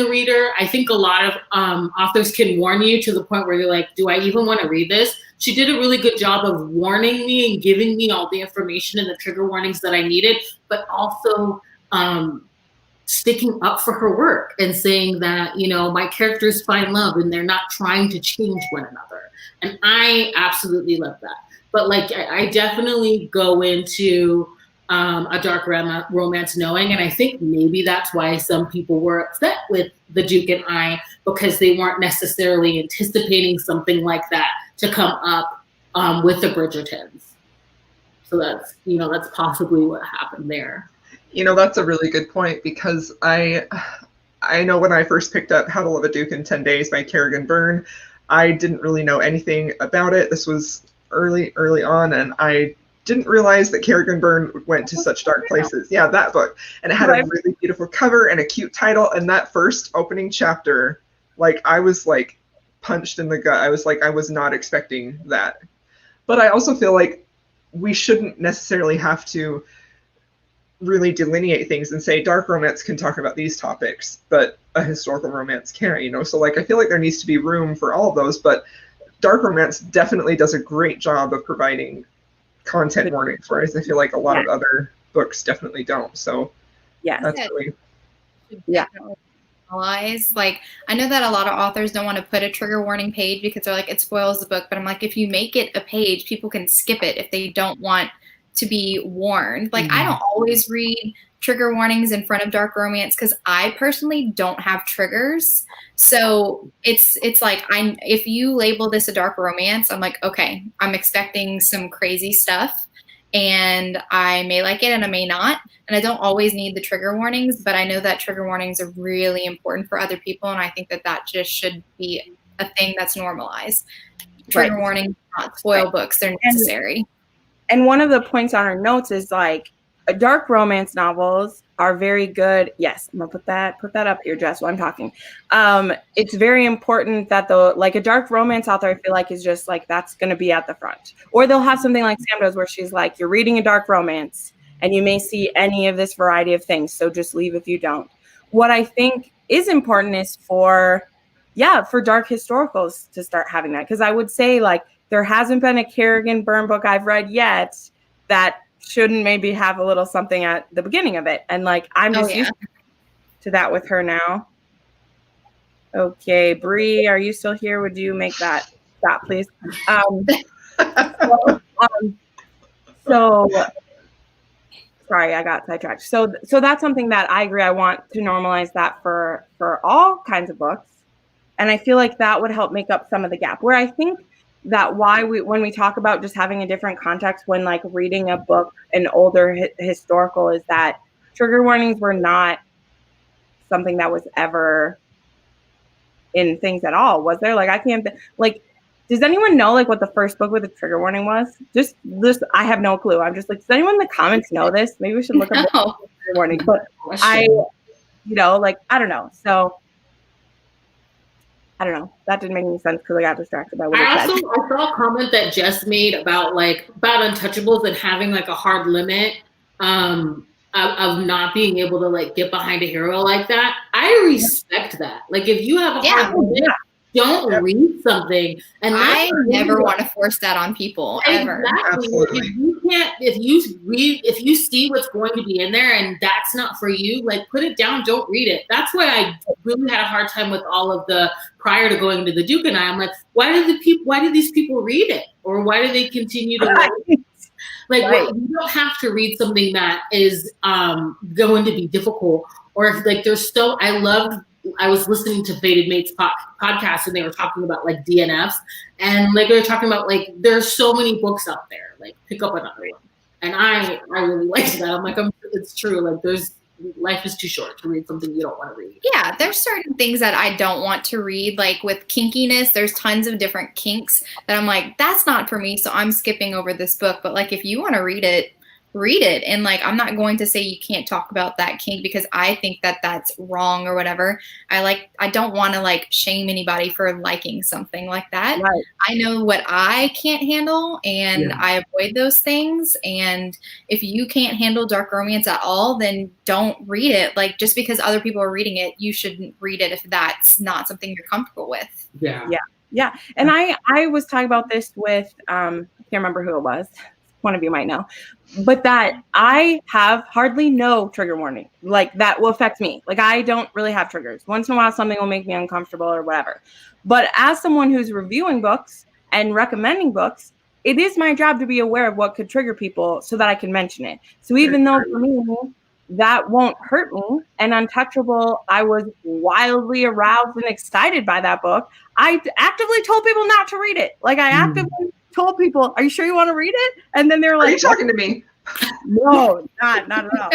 reader. I think a lot of authors can warn you to the point where you're like, do I even want to read this? She did a really good job of warning me and giving me all the information and the trigger warnings that I needed, but also sticking up for her work and saying that, you know, my characters find love and they're not trying to change one another. And I absolutely love that. But like, I definitely go into a dark romance knowing, and I think maybe that's why some people were upset with The Duke and I, because they weren't necessarily anticipating something like that to come up with the Bridgertons. So that's, you know, that's possibly what happened there. You know, that's a really good point, because I know when I first picked up How to Love a Duke in 10 Days by Kerrigan Byrne, I didn't really know anything about it. This was early on, and I didn't realize that Kerrigan Byrne went to such dark places. Yeah, that book. And it had a really beautiful cover and a cute title, and that first opening chapter, like, I was like punched in the gut. I was like, I was not expecting that. But I also feel like we shouldn't necessarily have to really delineate things and say dark romance can talk about these topics, but a historical romance can't, you know? So like, I feel like there needs to be room for all of those, but dark romance definitely does a great job of providing content warnings, whereas I feel like a lot of other books definitely don't. So that's really, like, I know that a lot of authors don't want to put a trigger warning page because they're like, it spoils the book. But I'm like, if you make it a page, people can skip it if they don't want to be warned. Like, I don't always read trigger warnings in front of dark romance because I personally don't have triggers. So it's like, if you label this a dark romance, I'm like, okay, I'm expecting some crazy stuff, and I may like it and I may not. And I don't always need the trigger warnings, but I know that trigger warnings are really important for other people. And I think that just should be a thing that's normalized. Trigger warnings not spoil books. They're necessary. And one of the points on our notes is like, dark romance novels are very good. Yes, I'm gonna put that up here, Jess, while I'm talking. It's very important that like a dark romance author, I feel like, is just like, that's gonna be at the front. Or they'll have something like Sam does where she's like, you're reading a dark romance and you may see any of this variety of things, so just leave if you don't. What I think is important is for dark historicals to start having that. Because I would say, like, there hasn't been a Kerrigan Byrne book I've read yet that shouldn't maybe have a little something at the beginning of it. And like, I'm just used to that with her now. Okay, Bree, are you still here? Would you make that stop, please? So sorry, I got sidetracked. So that's something that I agree. I want to normalize that for all kinds of books. And I feel like that would help make up some of the gap, where I think that when we talk about just having a different context when like reading a book, an older historical, is that trigger warnings were not something that was ever in things at all. Was there? Like, I can't, like, does anyone know like what the first book with a trigger warning was? Just I have no clue. I'm just like, does anyone in the comments know this? Maybe we should look up the trigger warning. But I don't know. So I don't know. That didn't make any sense because I got distracted by what I said. I saw a comment that Jess made about Untouchables and having like a hard limit of not being able to like get behind a hero like that. I respect that. Like, if you have a hard limit, don't read something. And I never want to force that on people ever. Exactly. If you see what's going to be in there and that's not for you, like, put it down, don't read it. That's why I really had a hard time with all of the, prior to going to the Duke and I'm like, why do these people read it? Or why do they continue to you don't have to read something that is going to be difficult, or if like I was listening to Fated Mates podcast and they were talking about like DNFs, and like they were talking about like there's so many books out there, like pick up another one. And I really liked that. I'm like, it's true. Like, life is too short to read something you don't want to read. Yeah, there's certain things that I don't want to read. Like with kinkiness, there's tons of different kinks that I'm like, that's not for me, so I'm skipping over this book. But like, if you want to read it. And like, I'm not going to say you can't talk about that kink because I think that that's wrong or whatever. I don't want to like shame anybody for liking something like that. Right. I know what I can't handle and I avoid those things. And if you can't handle dark romance at all, then don't read it. Like, just because other people are reading it, you shouldn't read it if that's not something you're comfortable with. Yeah. And I was talking about this with, I can't remember who it was. One of you might know, but that I have hardly no trigger warning. Like, that will affect me. Like, I don't really have triggers. Once in a while, something will make me uncomfortable or whatever. But as someone who's reviewing books and recommending books, it is my job to be aware of what could trigger people so that I can mention it. So even though for me, that won't hurt me, and Untouchable, I was wildly aroused and excited by that book, I actively told people not to read it. Like, I actively told people, are you sure you want to read it? And then they're like, are you talking to me? No, not at all.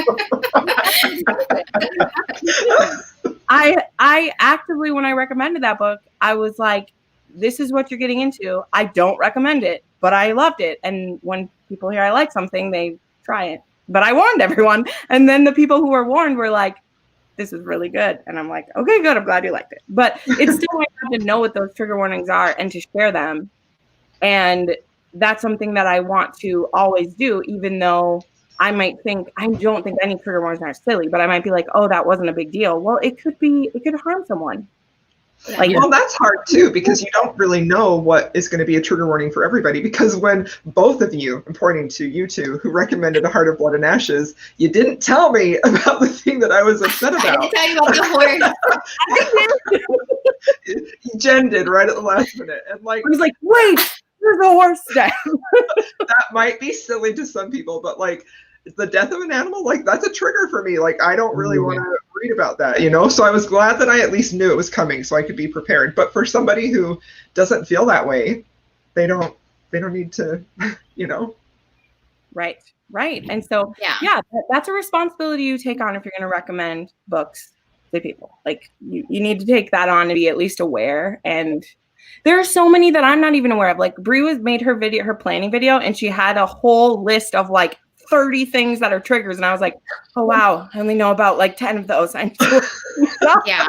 I actively, when I recommended that book, I was like, this is what you're getting into. I don't recommend it, but I loved it. And when people hear I like something, they try it. But I warned everyone. And then the people who were warned were like, this is really good. And I'm like, okay, good. I'm glad you liked it. But it's still my job to know what those trigger warnings are and to share them. And that's something that I want to always do, even though I might think, I don't think any trigger warnings are silly, but I might be like, oh, that wasn't a big deal. Well, it could harm someone. Yeah. Like, Well, that's hard too, because you don't really know what is going to be a trigger warning for everybody. Because when both of you, I'm pointing to you two, who recommended A Heart of Blood and Ashes, you didn't tell me about the thing that I was upset about. I didn't tell you about the horse. Jen did right at the last minute. And like, I was like, wait, there's a horse death. that might be silly to some people, but like, the death of an animal, like, that's a trigger for me. Like, I don't really want to read about that, you know? So I was glad that I at least knew it was coming so I could be prepared. But for somebody who doesn't feel that way, they don't need to, you know? Right. And so, that's a responsibility you take on if you're going to recommend books to people. Like, you need to take that on to be at least aware. And there are so many that I'm not even aware of. Like, Brie made her planning video, and she had a whole list of like 30 things that are triggers, and I was like, oh wow, I only know about like 10 of those. Yeah.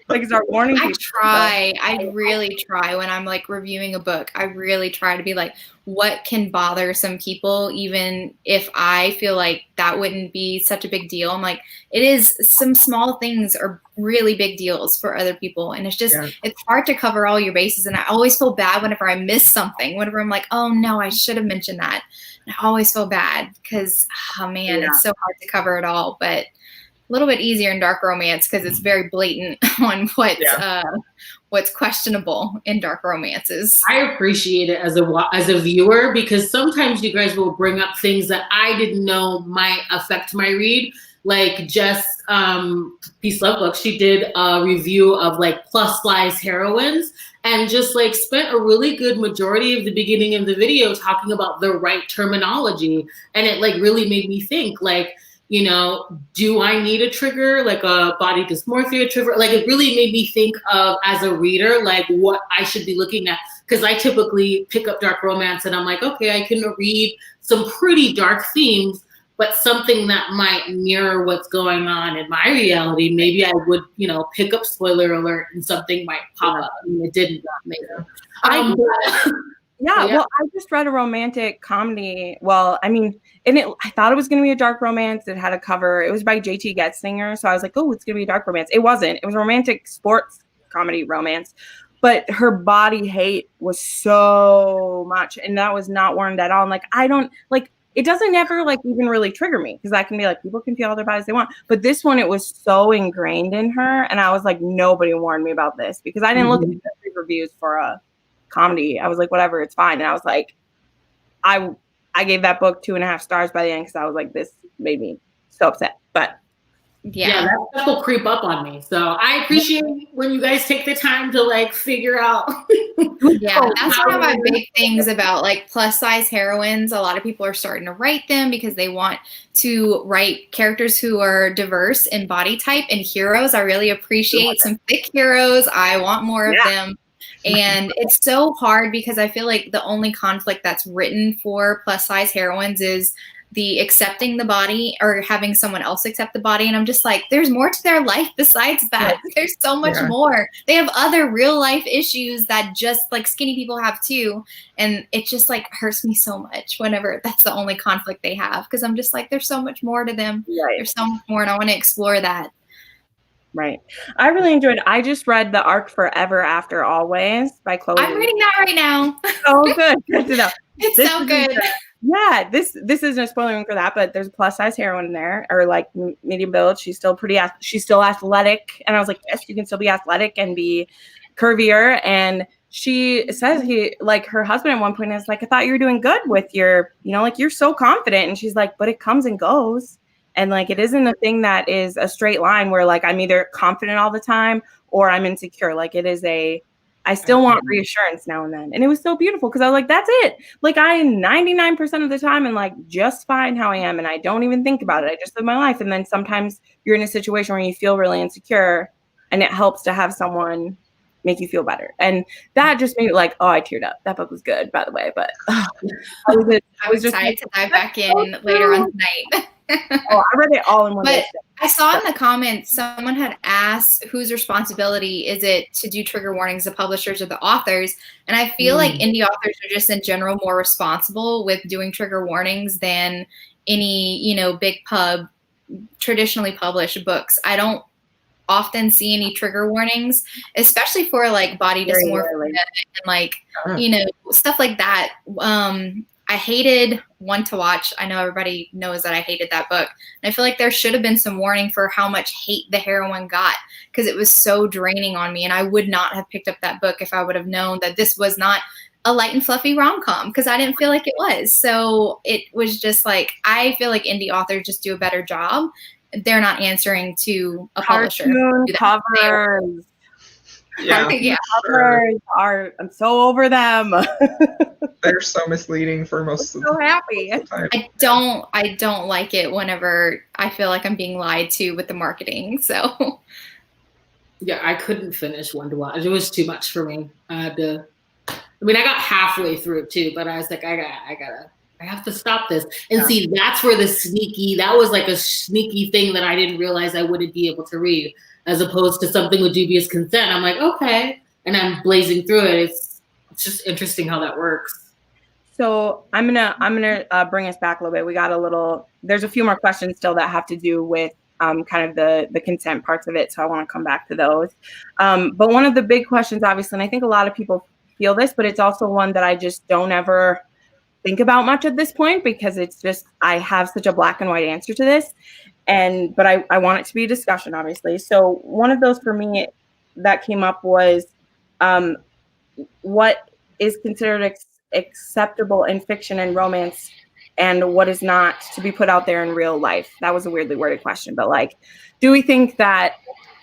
Like, start warning people. I really try when I'm like reviewing a book. I really try to be like, what can bother some people, even if I feel like that wouldn't be such a big deal. I'm like, it is, some small things are really big deals for other people. And it's just, it's hard to cover all your bases. And I always feel bad whenever I miss something, whenever I'm like, oh no, I should have mentioned that. And I always feel bad because, oh man, it's so hard to cover it all. But a little bit easier in dark romance because it's very blatant on what's questionable in dark romances. I appreciate it as a viewer, because sometimes you guys will bring up things that I didn't know might affect my read. Like Jess, Peace Love Book, she did a review of like plus size heroines, and just like spent a really good majority of the beginning of the video talking about the right terminology. And it like really made me think, like, you know, do I need a trigger, like a body dysmorphia trigger? Like, it really made me think of, as a reader, like what I should be looking at. Because I typically pick up dark romance and I'm like, okay, I can read some pretty dark themes, but something that might mirror what's going on in my reality. Maybe I would, you know, pick up spoiler alert and something might pop up. I mean, it didn't, maybe. Well, I just read a romantic comedy. Well, I mean, I thought it was going to be a dark romance. It had a cover. It was by J.T. Getzinger. So I was like, oh, it's going to be a dark romance. It wasn't. It was a romantic sports comedy romance. But her body hate was so much. And that was not warranted at all. And like, I don't, like, it doesn't ever like even really trigger me, because I can be like, people can feel all their bodies they want. But this one, it was so ingrained in her. And I was like, nobody warned me about this, because I didn't look at the reviews for a comedy. I was like, whatever, it's fine. And I was like, I gave that book 2.5 stars by the end, because I was like, this made me so upset. But that stuff will creep up on me. So I appreciate when you guys take the time to like figure out. That's one of my big things about like plus size heroines. A lot of people are starting to write them because they want to write characters who are diverse in body type, and heroes. I really appreciate some thick heroes. I want more of them. And it's so hard because I feel like the only conflict that's written for plus size heroines is the accepting the body or having someone else accept the body. And I'm just like, there's more to their life besides that. There's so much more. They have other real life issues that just like skinny people have too. And it just like hurts me so much whenever that's the only conflict they have. Because I'm just like, there's so much more to them. There's so much more. And I want to explore that. Right. I really enjoyed it. I just read The Arc Forever After Always by Chloe. I'm reading that right now. Oh, good. Good to know. It's so good. This isn't a spoiler for that, but there's a plus size heroine in there, or like medium build. She's still she's still athletic. And I was like, yes, you can still be athletic and be curvier. And she says her husband at one point is like, I thought you were doing good with your, you know, like you're so confident. And she's like, but it comes and goes. And like, it isn't a thing that is a straight line where like, I'm either confident all the time or I'm insecure. Like it is I still want reassurance now and then. And it was so beautiful because I was like, that's it. Like I 99% of the time and like just fine how I am. And I don't even think about it. I just live my life. And then sometimes you're in a situation where you feel really insecure and it helps to have someone make you feel better. And that just made it like, oh, I teared up. That book was good, by the way. But I was just excited to dive back in later on tonight. I read it all in one day. I saw in the comments someone had asked whose responsibility is it to do trigger warnings, the publishers or the authors? And I feel like indie authors are just in general more responsible with doing trigger warnings than any, you know, big pub, traditionally published books, I don't often see any trigger warnings, especially for like body dysmorphia and like, you know, stuff like that. I hated One to Watch. I know everybody knows that I hated that book. And I feel like there should have been some warning for how much hate the heroine got, because it was so draining on me. And I would not have picked up that book if I would have known that this was not a light and fluffy rom-com, because I didn't feel like it was. So it was just like, I feel like indie authors just do a better job. They're not answering to a publisher. Cartoon covers. Yeah, covers are, I'm so over them. They're so misleading for most of so happy. the time. I don't like it whenever I feel like I'm being lied to with the marketing. So yeah, I couldn't finish One to Watch. It was too much for me. I got halfway through it too, but I was like, I have to stop this. And see, that's where that was like a sneaky thing that I didn't realize I wouldn't be able to read, as opposed to something with dubious consent. I'm like, okay. And I'm blazing through it. It's just interesting how that works. So I'm gonna bring us back a little bit. We got there's a few more questions still that have to do with kind of the consent parts of it. So I want to come back to those. But one of the big questions, obviously, and I think a lot of people feel this, but it's also one that I just don't ever think about much at this point, because it's just, I have such a black and white answer to this. But I want it to be a discussion, obviously. So one of those for me that came up was what is considered acceptable in fiction and romance, and what is not to be put out there in real life. That was a weirdly worded question, but like, do we think that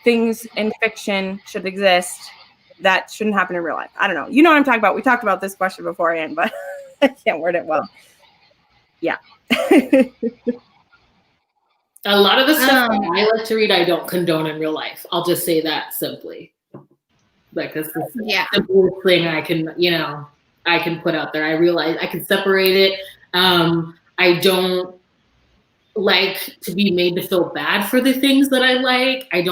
things in fiction should exist that shouldn't happen in real life? I don't know. You know what I'm talking about. We talked about this question beforehand, but I can't word it well. Yeah. A lot of the stuff that I like to read, I don't condone in real life. I'll just say that simply. Like, this is the simplest thing I can put out there. I realize I can separate it. I don't like to be made to feel bad for the things that I like. I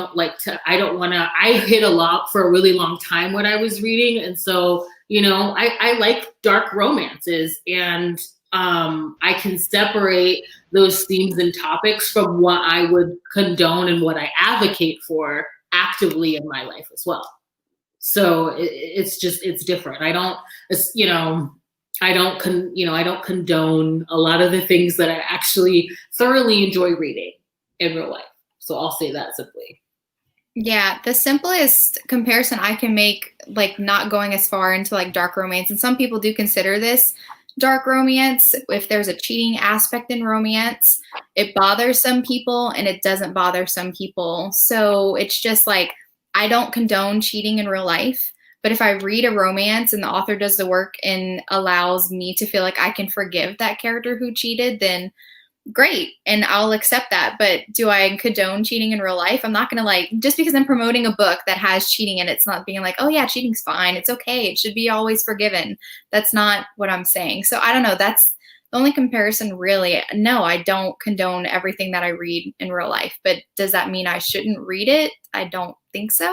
hid a lot for a really long time when I was reading. And so, I like dark romances, and I can separate those themes and topics from what I would condone and what I advocate for actively in my life as well. So it's different. I don't condone a lot of the things that I actually thoroughly enjoy reading in real life. So I'll say that simply. Yeah, the simplest comparison I can make, like not going as far into like dark romance, and some people do consider this dark romance. If there's a cheating aspect in romance, it bothers some people and it doesn't bother some people. So it's just like, I don't condone cheating in real life, but if I read a romance and the author does the work and allows me to feel like I can forgive that character who cheated, then great, and I'll accept that. But do I condone cheating in real life? I'm not going to just because I'm promoting a book that has cheating in it, it's not being like, oh yeah, cheating's fine, it's okay, it should be always forgiven. That's not what I'm saying. So I don't know, that's the only comparison really. No, I don't condone everything that I read in real life, but does that mean I shouldn't read it? I don't think so.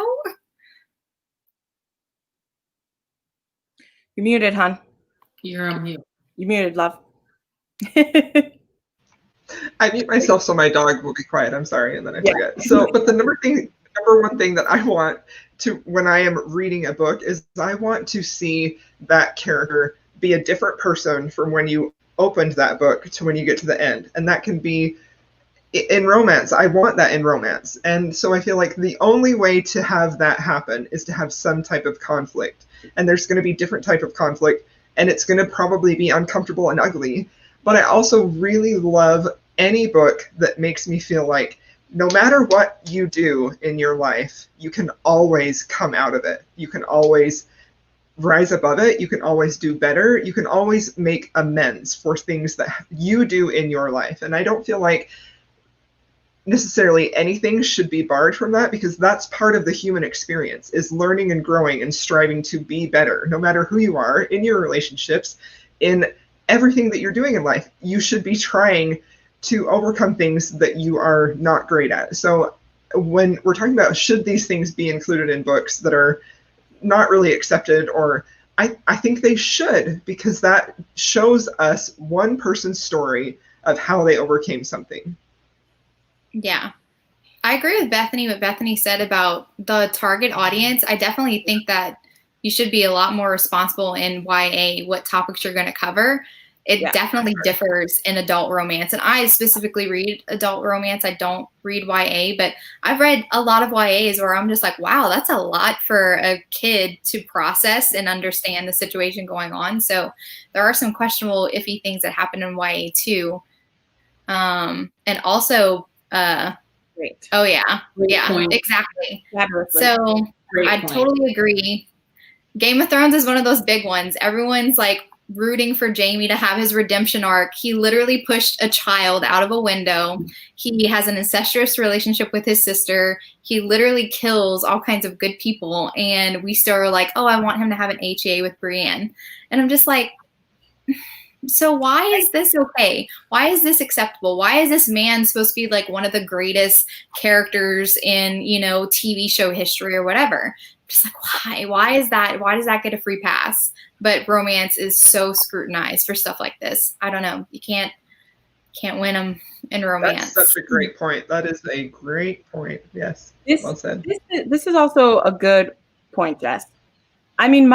You're muted, hon. You're on mute. You're muted, love. I mute myself so my dog will be quiet. I'm sorry, and then I forget. So, but the number one thing that I want to, when I am reading a book, is I want to see that character be a different person from when you opened that book to when you get to the end. And that can be in romance. I want that in romance. And so I feel like the only way to have that happen is to have some type of conflict. And there's going to be different type of conflict, and it's going to probably be uncomfortable and ugly. But I also really love any book that makes me feel like no matter what you do in your life, you can always come out of it. You can always rise above it. You can always do better. You can always make amends for things that you do in your life. And I don't feel like necessarily anything should be barred from that, because that's part of the human experience, is learning and growing and striving to be better. No matter who you are in your relationships, in everything that you're doing in life, you should be trying to overcome things that you are not great at. So when we're talking about should these things be included in books that are not really accepted, or I think they should, because that shows us one person's story of how they overcame something. Yeah. I agree with Bethany, what Bethany said about the target audience. I definitely think that you should be a lot more responsible in YA, what topics you're going to cover. It definitely differs in adult romance. And I specifically read adult romance. I don't read YA, but I've read a lot of YAs where I'm just like, wow, that's a lot for a kid to process and understand the situation going on. So there are some questionable, iffy things that happen in YA too. And also, Great. oh yeah, Great yeah, point. exactly. Fabulously. So Great I point. totally agree. Game of Thrones is one of those big ones. Everyone's like rooting for Jaime to have his redemption arc. He literally pushed a child out of a window. He has an incestuous relationship with his sister. He literally kills all kinds of good people. And we still are like, oh, I want him to have an HEA with Brienne. And I'm just like, so why is this okay? Why is this acceptable? Why is this man supposed to be like one of the greatest characters in, you know, TV show history or whatever? Just like, why? Why is that? Why does that get a free pass? But romance is so scrutinized for stuff like this. I don't know. You can't win them in romance. That's such a great point. That is a great point. Yes. Well said. This is also a good point, Jess. I mean,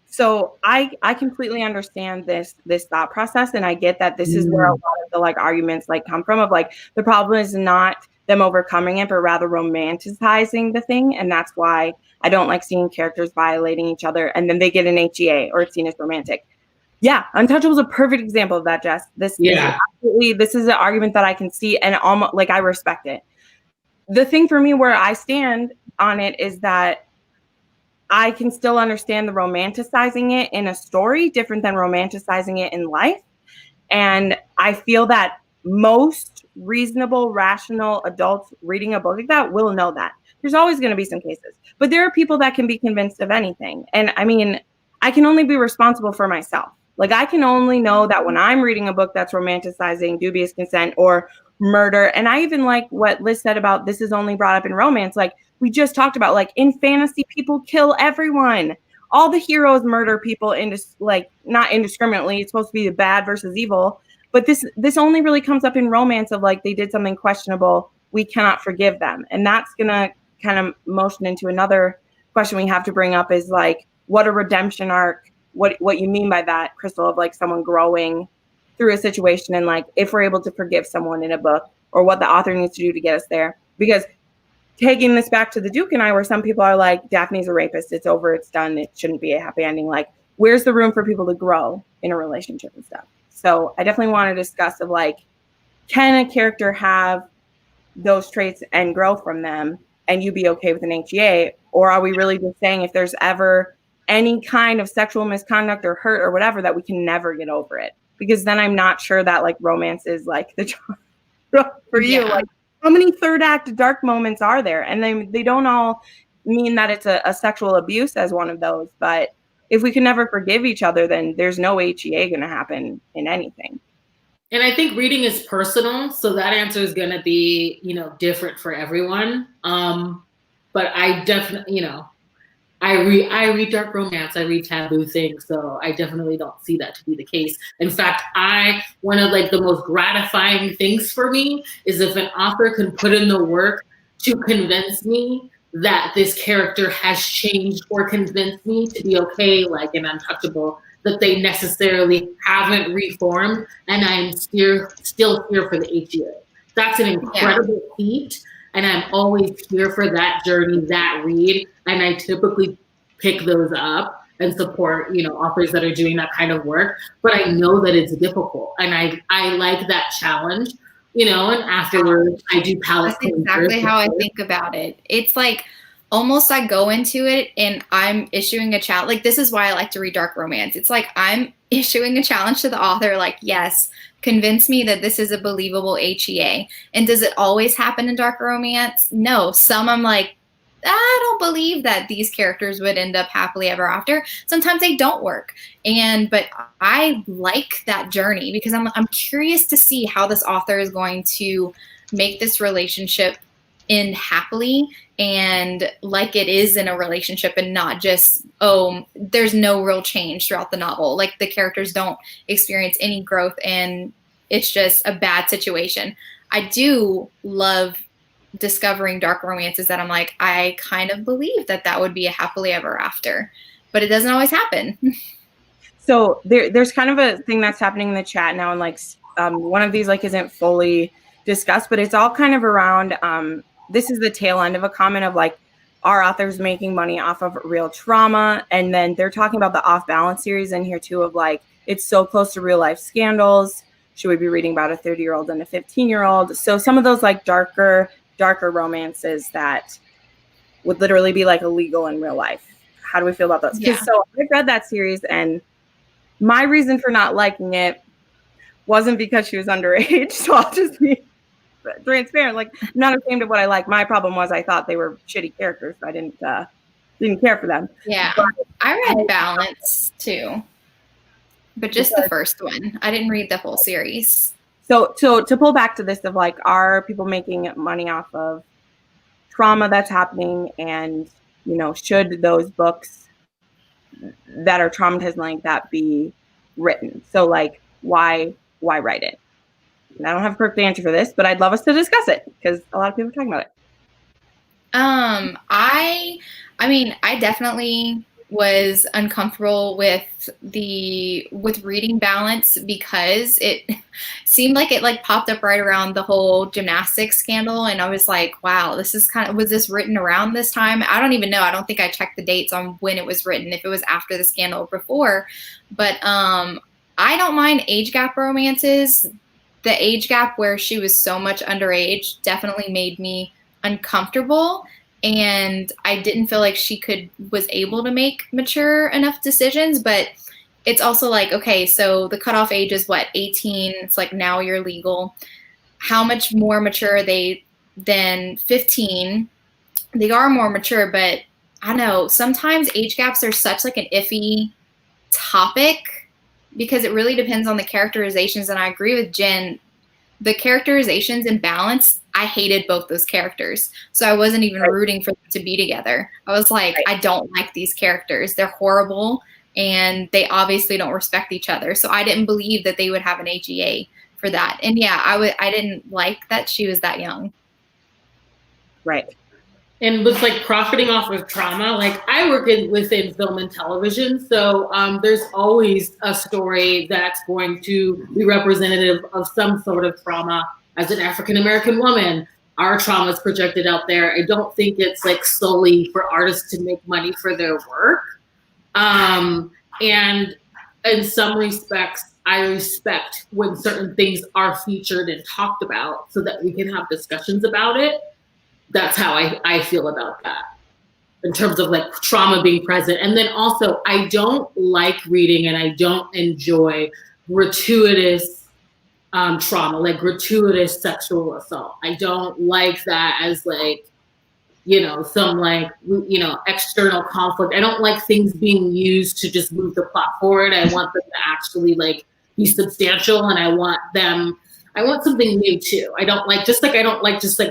so I completely understand this thought process, and I get that this is where a lot of the like arguments like come from of like the problem is not them overcoming it, but rather romanticizing the thing, and that's why I don't like seeing characters violating each other, and then they get an HEA or it's seen as romantic. Yeah, Untouchable is a perfect example of that, Jess. This is an argument that I can see, and almost like I respect it. The thing for me where I stand on it is that I can still understand the romanticizing it in a story different than romanticizing it in life. And I feel that most reasonable, rational adults reading a book like that will know that. There's always going to be some cases, but there are people that can be convinced of anything. And I mean, I can only be responsible for myself. Like I can only know that when I'm reading a book that's romanticizing dubious consent or murder, and I even like what Liz said about this is only brought up in romance, like we just talked about, like in fantasy, people kill everyone. All the heroes murder people not indiscriminately. It's supposed to be the bad versus evil. But this only really comes up in romance of like they did something questionable. We cannot forgive them. And that's going to kind of motion into another question we have to bring up is like what a redemption arc, what you mean by that, Crystal, of like someone growing through a situation and like if we're able to forgive someone in a book or what the author needs to do to get us there. Because taking this back to the Duke and I, where some people are like, Daphne's a rapist, it's over, it's done, it shouldn't be a happy ending. Like, where's the room for people to grow in a relationship and stuff? So I definitely want to discuss of like, can a character have those traits and grow from them and you be okay with an HEA? Or are we really just saying if there's ever any kind of sexual misconduct or hurt or whatever, that we can never get over it? Because then I'm not sure that like romance is like the for you. Like, how many third act dark moments are there? And they don't all mean that it's a sexual abuse as one of those. But if we can never forgive each other, then there's no HEA going to happen in anything. And I think reading is personal. So that answer is going to be, different for everyone. But I definitely, I read dark romance, I read taboo things, so I definitely don't see that to be the case. In fact, one of like the most gratifying things for me is if an author can put in the work to convince me that this character has changed or convince me to be okay, like in Untouchable, that they necessarily haven't reformed, and I'm still here for the HEA. That's an incredible feat. And I'm always here for that journey, that read. And I typically pick those up and support, authors that are doing that kind of work. But I know that it's difficult. And I like that challenge, and afterwards I do palette cleansers. That's exactly how I think about it. It's like almost I go into it and I'm issuing a challenge. Like, this is why I like to read dark romance. It's like I'm issuing a challenge to the author, like, yes, convince me that this is a believable HEA. And does it always happen in dark romance? No. Some I'm like, I don't believe that these characters would end up happily ever after. Sometimes they don't work. But I like that journey because I'm curious to see how this author is going to make this relationship end happily and like it is in a relationship, and not just, there's no real change throughout the novel. Like the characters don't experience any growth and it's just a bad situation. I do love discovering dark romances that I'm like, I kind of believe that that would be a happily ever after, but it doesn't always happen. So there's kind of a thing that's happening in the chat now, and like one of these like isn't fully discussed, but it's all kind of around. This is the tail end of a comment of like, are authors making money off of real trauma? And then they're talking about the Off Balance series in here too, of like, it's so close to real life scandals. Should we be reading about a 30-year-old and a 15-year-old? So some of those like darker romances that would literally be like illegal in real life. How do we feel about those? Yeah. So I read that series, and my reason for not liking it wasn't because she was underage. So I'll just be transparent. Like, I'm not ashamed of what I like. My problem was I thought they were shitty characters. So I didn't care for them. Yeah, but I read Balance too, but just the first one. I didn't read the whole series. So to pull back to this of like, are people making money off of trauma that's happening, and you know, should those books that are traumatizing like that be written? So like, why write it? And I don't have a perfect answer for this, but I'd love us to discuss it because a lot of people are talking about it. I mean, I definitely was uncomfortable with reading Balance because it seemed like it like popped up right around the whole gymnastics scandal, and I was like, wow, this is was this written around this time? I don't even know. I don't think I checked the dates on when it was written, if it was after the scandal or before. But I don't mind age gap romances. The age gap where she was so much underage definitely made me uncomfortable, and I didn't feel like she was able to make mature enough decisions. But it's also like, okay, so the cutoff age is what, 18? It's like, now you're legal. How much more mature are they than 15? They are more mature, but I don't know, sometimes age gaps are such like an iffy topic because it really depends on the characterizations. And I agree with Jen, the characterizations in Balance, I hated both those characters. So I wasn't even rooting for them to be together. I was like, I don't like these characters. They're horrible, and they obviously don't respect each other. So I didn't believe that they would have an AGA for that. And yeah, I didn't like that she was that young. Right. And with like profiting off of trauma, like I work within film and television, so there's always a story that's going to be representative of some sort of trauma. As an African American woman, our trauma is projected out there. I don't think it's like solely for artists to make money for their work. And in some respects, I respect when certain things are featured and talked about so that we can have discussions about it. That's how I feel about that in terms of like trauma being present. And then also, I don't like reading and I don't enjoy gratuitous trauma, like gratuitous sexual assault. I don't like that as like, you know, some like, you know, external conflict. I don't like things being used to just move the plot forward. I want them to actually like be substantial, and I want something new too. I don't like just like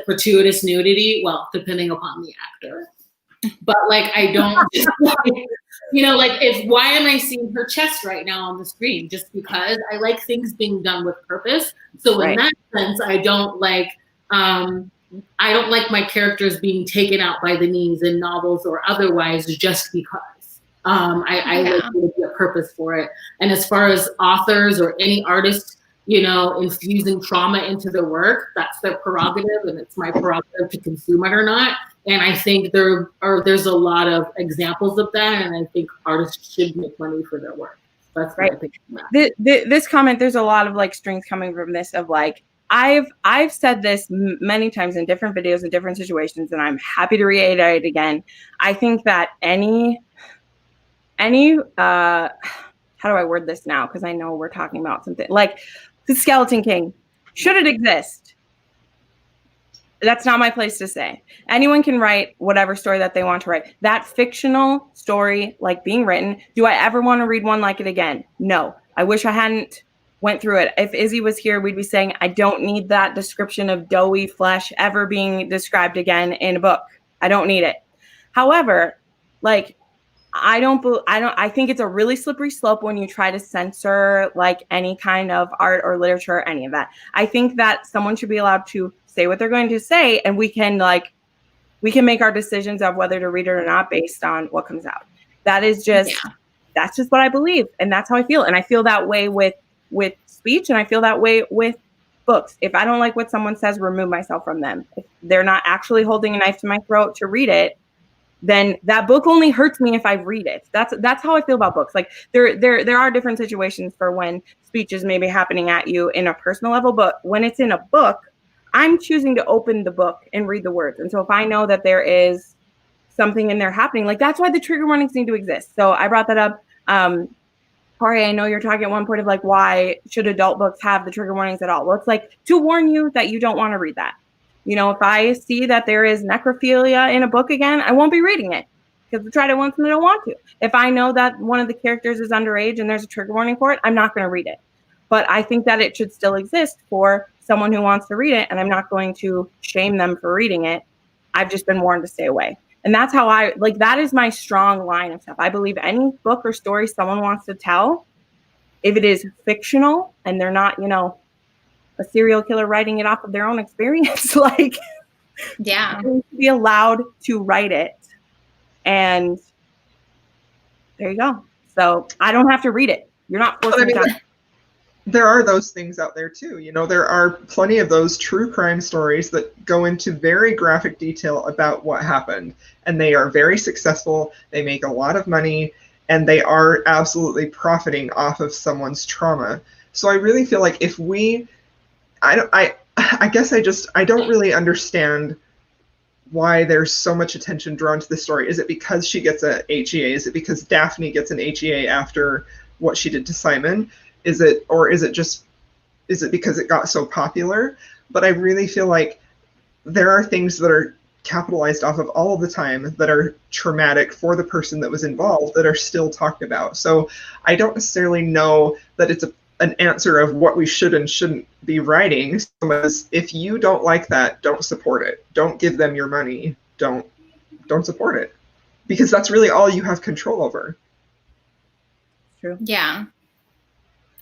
gratuitous nudity. Well, depending upon the actor, but like I don't, you know, like why am I seeing her chest right now on the screen? Just because I like things being done with purpose. So in that sense, I don't like my characters being taken out by the knees in novels or otherwise just because. I like there to be a purpose for it. And as far as authors or any artist, you know, infusing trauma into their work, that's their prerogative, and it's my prerogative to consume it or not. And I think there's a lot of examples of that, and I think artists should make money for their work. That's what I think. This comment, there's a lot of like strength coming from this of like, I've said this many times in different videos in different situations, and I'm happy to reiterate again. I think that any how do I word this now? Because I know we're talking about something like the Skeleton King. Should it exist? That's not my place to say. Anyone can write whatever story that they want to write. That fictional story, like being written, do I ever want to read one like it again? No. I wish I hadn't went through it. If Izzy was here, we'd be saying, I don't need that description of doughy flesh ever being described again in a book. I don't need it. However, like, I think it's a really slippery slope when you try to censor like any kind of art or literature or any of that. I think that someone should be allowed to say what they're going to say, and we can make our decisions of whether to read it or not based on what comes out. That is just, that's just what I believe. And that's how I feel. And I feel that way with speech, and I feel that way with books. If I don't like what someone says, remove myself from them. If they're not actually holding a knife to my throat to read it, then that book only hurts me if I read it. That's how I feel about books. Like there are different situations for when speech is maybe happening at you in a personal level, but when it's in a book, I'm choosing to open the book and read the words. And so if I know that there is something in there happening, like that's why the trigger warnings need to exist. So I brought that up. Corey, I know you're talking at one point of like, why should adult books have the trigger warnings at all? Well, it's like to warn you that you don't want to read that. You know, if I see that there is necrophilia in a book again, I won't be reading it because I tried it once and I don't want to. If I know that one of the characters is underage and there's a trigger warning for it, I'm not going to read it. But I think that it should still exist for someone who wants to read it, and I'm not going to shame them for reading it. I've just been warned to stay away. And that's how that is my strong line of stuff. I believe any book or story someone wants to tell, if it is fictional and they're not, a serial killer writing it off of their own experience, like, be allowed to write it. And there you go. So I don't have to read it. You're not forcing me to. There are those things out there too. There are plenty of those true crime stories that go into very graphic detail about what happened, and they are very successful. They make a lot of money, and they are absolutely profiting off of someone's trauma. So I really feel like if we, I guess I don't really understand why there's so much attention drawn to this story. Is it because she gets a HEA? Is it because Daphne gets an HEA after what she did to Simon? Is it because it got so popular? But I really feel like there are things that are capitalized off of all the time that are traumatic for the person that was involved that are still talked about. So I don't necessarily know that it's an answer of what we should and shouldn't be writing. So as if you don't like that, don't support it. Don't give them your money. Don't support it. Because that's really all you have control over. True. Yeah.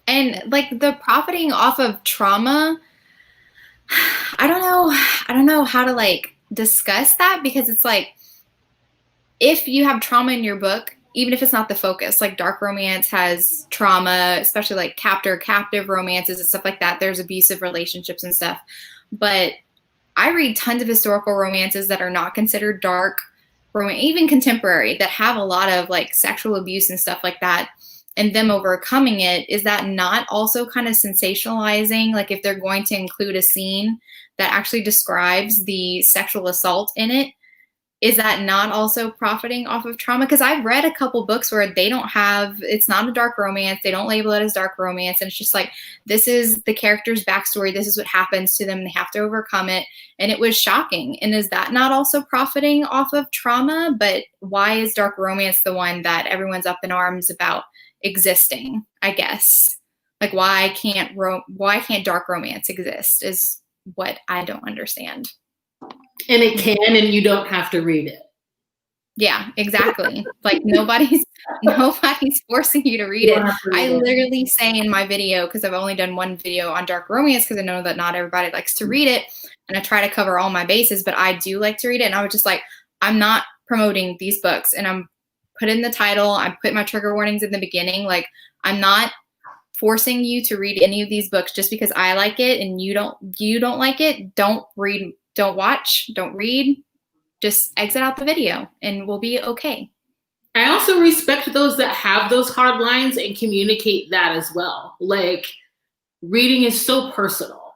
And like the profiting off of trauma, I don't know how to like discuss that, because it's like, if you have trauma in your book, even if it's not the focus, like dark romance has trauma, especially like captive romances and stuff like that. There's abusive relationships and stuff. But I read tons of historical romances that are not considered dark, even contemporary, that have a lot of like sexual abuse and stuff like that. And them overcoming it, is that not also kind of sensationalizing? Like if they're going to include a scene that actually describes the sexual assault in it, is that not also profiting off of trauma? Because I've read a couple books where it's not a dark romance. They don't label it as dark romance. And it's just like, this is the character's backstory. This is what happens to them. They have to overcome it. And it was shocking. And is that not also profiting off of trauma? But why is dark romance the one that everyone's up in arms about existing, I guess? Like, why can't dark romance exist is what I don't understand. And it can, and you don't have to read it. Yeah, exactly. Like nobody's forcing you to read it. I literally say in my video, because I've only done one video on dark romance, because I know that not everybody likes to read it, and I try to cover all my bases, but I do like to read it. And I was just like, I'm not promoting these books, and I'm put in the title, I put my trigger warnings in the beginning. Like, I'm not forcing you to read any of these books just because I like it and you don't like it. Don't read, don't watch, don't read. Just exit out the video and we'll be okay. I also respect those that have those hard lines and communicate that as well. Like, reading is so personal,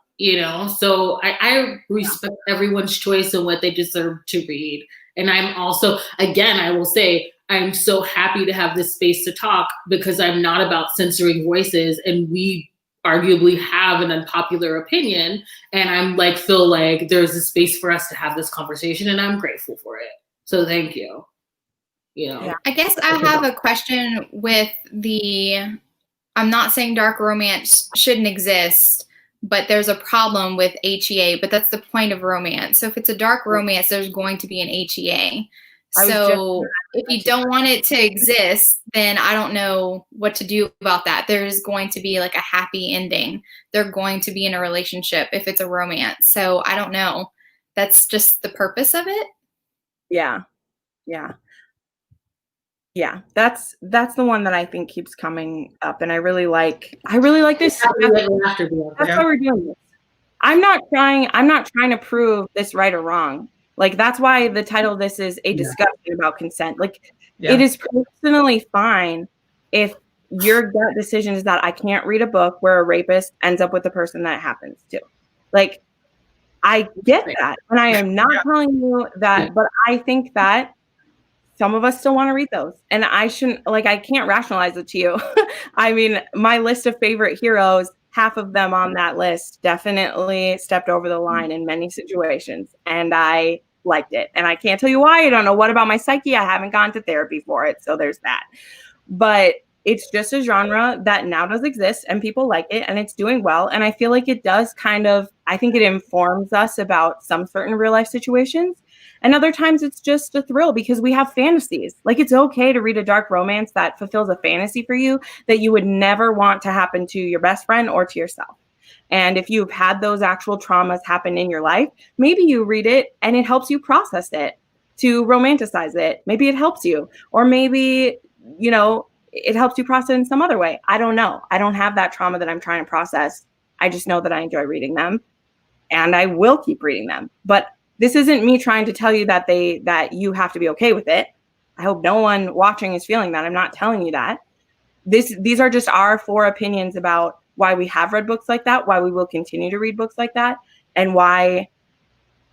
so I respect everyone's choice and what they deserve to read. And I'm also, again, I will say, I'm so happy to have this space to talk, because I'm not about censoring voices, and we arguably have an unpopular opinion, and I'm like, feel like there's a space for us to have this conversation, and I'm grateful for it. So thank you. Yeah. I guess I have a question with I'm not saying dark romance shouldn't exist, but there's a problem with HEA, but that's the point of romance. So if it's a dark romance, there's going to be an HEA. So if you don't want it to exist, then I don't know what to do about that. There's going to be like a happy ending. They're going to be in a relationship if it's a romance. So I don't know. That's just the purpose of it. Yeah. That's the one that I think keeps coming up, and I really like this. That's why we're doing this. I'm not trying to prove this right or wrong. Like, that's why the title of this is a discussion about consent. Like, it is personally fine if your gut decision is that I can't read a book where a rapist ends up with the person that it happens to. Like, I get that. And I am not telling you that, but I think that some of us still want to read those. And I can't rationalize it to you. I mean, my list of favorite heroes, half of them on that list definitely stepped over the line in many situations. And I liked it. And I can't tell you why. I don't know what about my psyche. I haven't gone to therapy for it. So there's that. But it's just a genre that now does exist and people like it and it's doing well. And I feel like it does I think it informs us about some certain real life situations. And other times it's just a thrill because we have fantasies. Like, it's okay to read a dark romance that fulfills a fantasy for you that you would never want to happen to your best friend or to yourself. And if you've had those actual traumas happen in your life, maybe you read it and it helps you process it, to romanticize it. Maybe it helps you, or maybe, it helps you process in some other way. I don't know. I don't have that trauma that I'm trying to process. I just know that I enjoy reading them and I will keep reading them. But this isn't me trying to tell you that you have to be okay with it. I hope no one watching is feeling that. I'm not telling you that. These are just our 4 opinions about why we have read books like that, why we will continue to read books like that, and why,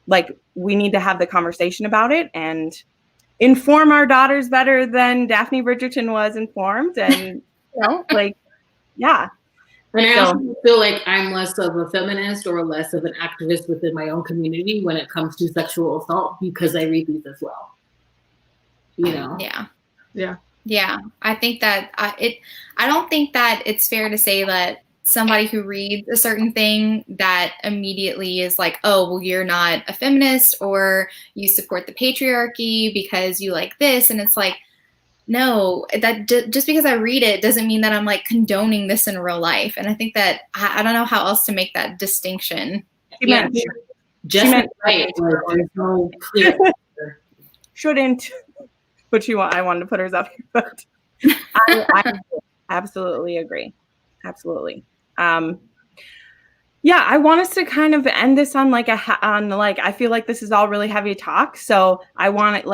like, we need to have the conversation about it and inform our daughters better than Daphne Bridgerton was informed. And, yeah. And I also feel like I'm less of a feminist or less of an activist within my own community when it comes to sexual assault because I read these as well. Yeah. I think that I don't think that it's fair to say that somebody who reads a certain thing that immediately is like, oh, well, you're not a feminist or you support the patriarchy because you like this. And it's like, no, that just because I read it doesn't mean that I'm like condoning this in real life. And I think that I don't know how else to make that distinction. Right. There's no clear. Shouldn't, but I wanted to put hers up here, but I absolutely agree. Absolutely. I want us to kind of end this on I feel like this is all really heavy talk. So I want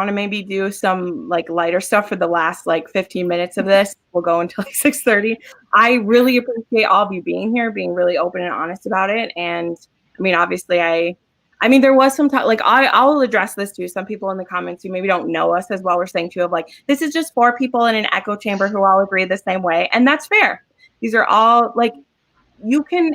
to maybe do some like lighter stuff for the last 15 minutes of this. We'll go until 6:30. I really appreciate all of you being here, being really open and honest about it. And I mean, obviously there was some time, I'll address this too. Some people in the comments who maybe don't know us as well were saying too, of this is just 4 people in an echo chamber who all agree the same way. And that's fair. These are all you can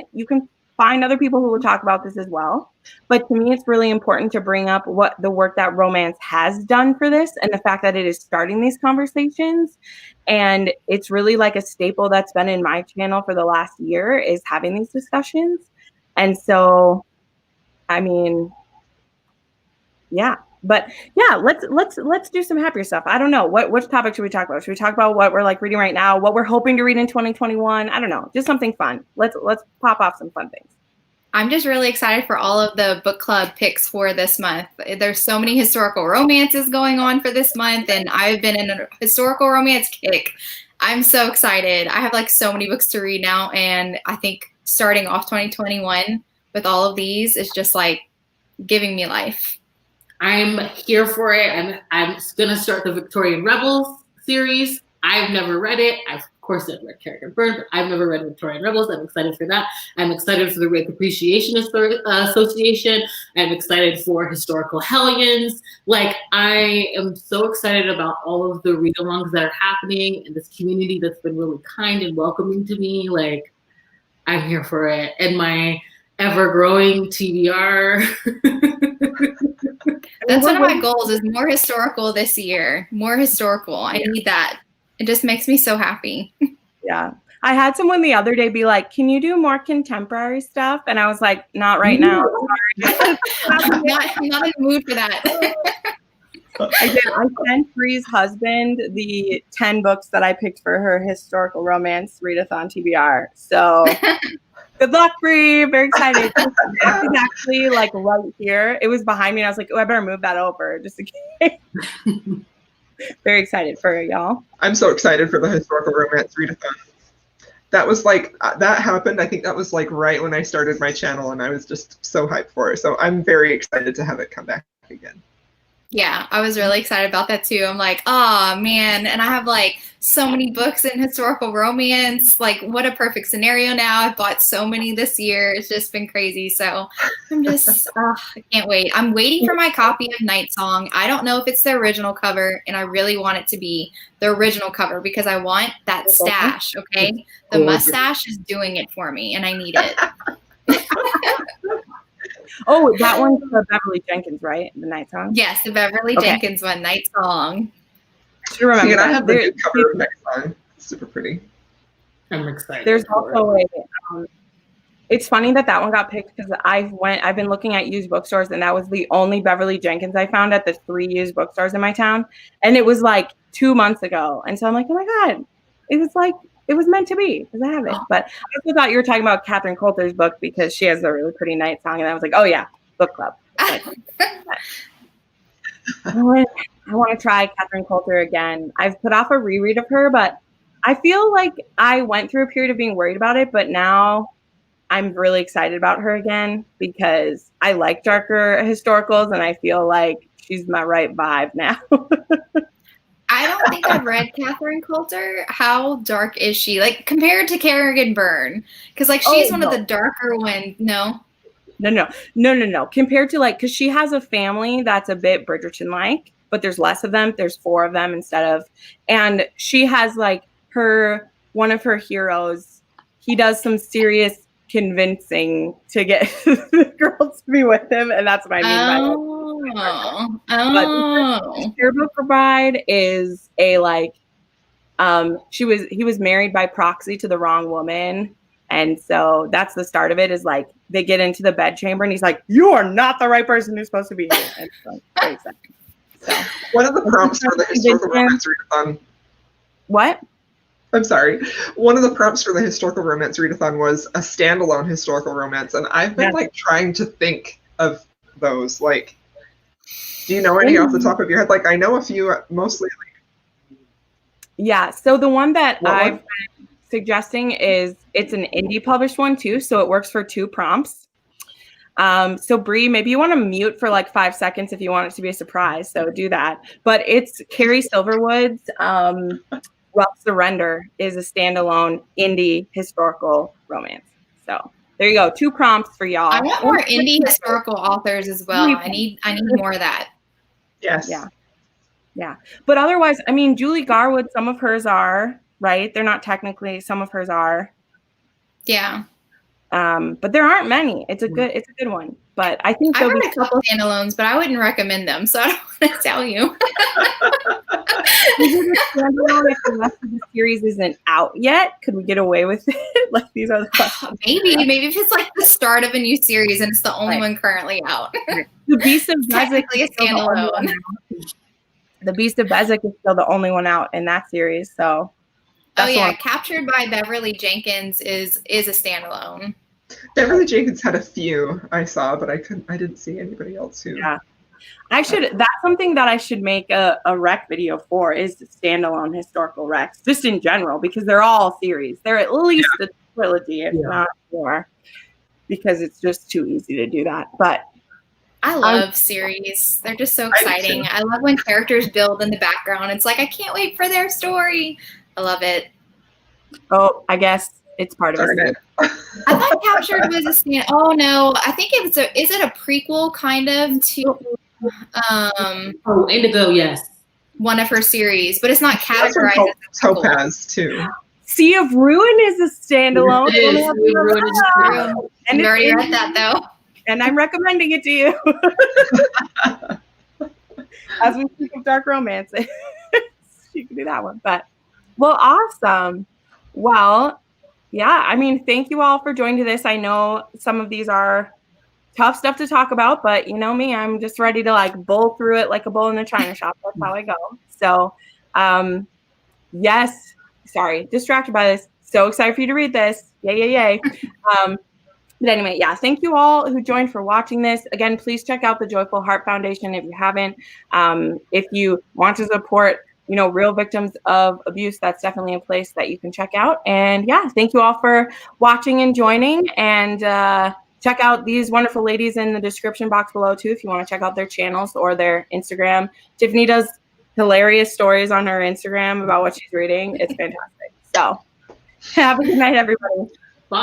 find other people who will talk about this as well. But to me, it's really important to bring up what the work that romance has done for this and the fact that it is starting these conversations. And it's really like a staple that's been in my channel for the last year is having these discussions. And so, I mean, let's do some happier stuff. I don't know. Which topic should we talk about? Should we talk about what we're reading right now, what we're hoping to read in 2021? I don't know. Just something fun. Let's pop off some fun things. I'm just really excited for all of the book club picks for this month. There's so many historical romances going on for this month, and I've been in a historical romance kick. I'm so excited. I have so many books to read now, and I think starting off 2021 with all of these is just giving me life. I'm here for it. I'm gonna start the Victorian Rebels series. I've never read it. Of course, I've read Character Burn, but I've never read Victorian Rebels. I'm excited for that. I'm excited for the Rape Appreciation Association. I'm excited for Historical Hellions. I am so excited about all of the read-alongs that are happening in this community that's been really kind and welcoming to me. I'm here for it. And my ever-growing TBR. That's one of my goals is more historical this year. More historical. I need that. It just makes me so happy. Yeah. I had someone the other day be like, can you do more contemporary stuff? And I was like, not right now. I'm not in the mood for that. I did. I sent Bree's husband the 10 books that I picked for her historical romance readathon TBR. So good luck, Bree. Very excited. It was actually like right here. It was behind me. And I was like, oh, I better move that over just in case. Very excited for y'all. I'm so excited for the historical romance readathon. That was like, that happened. I think that was like right when I started my channel, and I was just so hyped for it. So I'm very excited to have it come back again. Yeah, I was really excited about that too. I'm like, oh man, and I have like so many books in historical romance. Like, what a perfect scenario now. I've bought so many this year. It's just been crazy. So I'm just, I can't wait. I'm waiting for my copy of Night Song. I don't know if it's the original cover, and I really want it to be the original cover because I want that stash, okay? The mustache is doing it for me, and I need it. Oh, that one's the Beverly Jenkins, right? The Night Song? Yes, the Beverly Jenkins one, Night Song. See, and I have the new cover of Night Song. It's super pretty. I'm excited. There's also a, it's funny that one got picked because I've been looking at used bookstores, and that was the only Beverly Jenkins I found at the 3 used bookstores in my town. And it was like 2 months ago. And so I'm like, oh my God, it was meant to be because I have it. But I also thought you were talking about Catherine Coulter's book because she has a really pretty Night Song. And I was like, oh yeah, book club. Like, I want to try Catherine Coulter again. I've put off a reread of her, but I feel like I went through a period of being worried about it. But now I'm really excited about her again because I like darker historicals and I feel like she's my right vibe now. I don't think I've read Catherine Coulter. How dark is she? Like compared to Kerrigan Byrne? Because like she's one of the darker ones. No. Compared to like, because she has a family that's a bit Bridgerton-like, but there's less of them. There's 4 of them instead of, and she has like one of her heroes. He does some serious convincing to get the girls to be with him, and that's what I mean by it. But Yearbook Bride is a like he was married by proxy to the wrong woman, and so that's the start of it. Is like they get into the bedchamber and he's like, you are not the right person who's supposed to be here. And so, very exciting. So one of the prompts for the historical romance readathon. What? I'm sorry. One of the prompts for the historical romance readathon was a standalone historical romance, and I've been like trying to think of those. Like, do you know any off the top of your head? Like, I know a few, mostly. Like, yeah. So the one that I've been suggesting is it's an indie published one too, so it works for 2 prompts. So Bree, maybe you want to mute for like 5 seconds if you want it to be a surprise. So do that. But it's Carrie Silverwood's. Rough Surrender is a standalone indie historical romance. So there you go. 2 prompts for y'all. I want more indie historical authors as well. I need more of that. Yes. Yeah. But otherwise, I mean, Julie Garwood, some of hers are, right? They're not technically, some of hers are. Yeah. But there aren't many. It's a good one. But I think I've read a couple standalones, but I wouldn't recommend them, so I don't want to tell you. If the rest of the series isn't out yet, could we get away with it? Like these are the questions. Maybe if it's like the start of a new series and it's the only one currently out. The Beast of Bezek is a standalone. The Beast of Bezek is still the only one out in that series. So Captured by Beverly Jenkins is a standalone. Beverly Jenkins had a few I saw, but I didn't see anybody else who. Yeah. That's something that I should make a rec very for is standalone historical recs, just in general, because they're all series. They're at least a trilogy, if not more, because it's just too easy to do that. But I love series. They're just so exciting. I love when characters build in the background. It's like, I can't wait for their story. I love it. Oh, I guess it's part of it. I thought Captured was a stand. Oh no, I think is it a prequel kind of to Indigo, yes. One of her series, but it's not categorized as a Topaz too. Sea of Ruin is a standalone. And I already read that though. And I'm recommending it to you. As we speak of dark romance, you can do that one. But well, awesome. Well, yeah, I mean, thank you all for joining this. I know some of these are tough stuff to talk about, but you know me, I'm just ready to like bowl through it like a bull in a china shop. That's how I go. So, yes, sorry, distracted by this. So excited for you to read this. Yay. But anyway, yeah, thank you all who joined for watching this. Again, please check out the Joyful Heart Foundation if you haven't. If you want to support, real victims of abuse, that's definitely a place that you can check out. And yeah, thank you all for watching and joining. And check out these wonderful ladies in the description box below too if you want to check out their channels or their Instagram. Tiffany does hilarious stories on her Instagram about what she's reading. It's fantastic. So have a good night, everybody.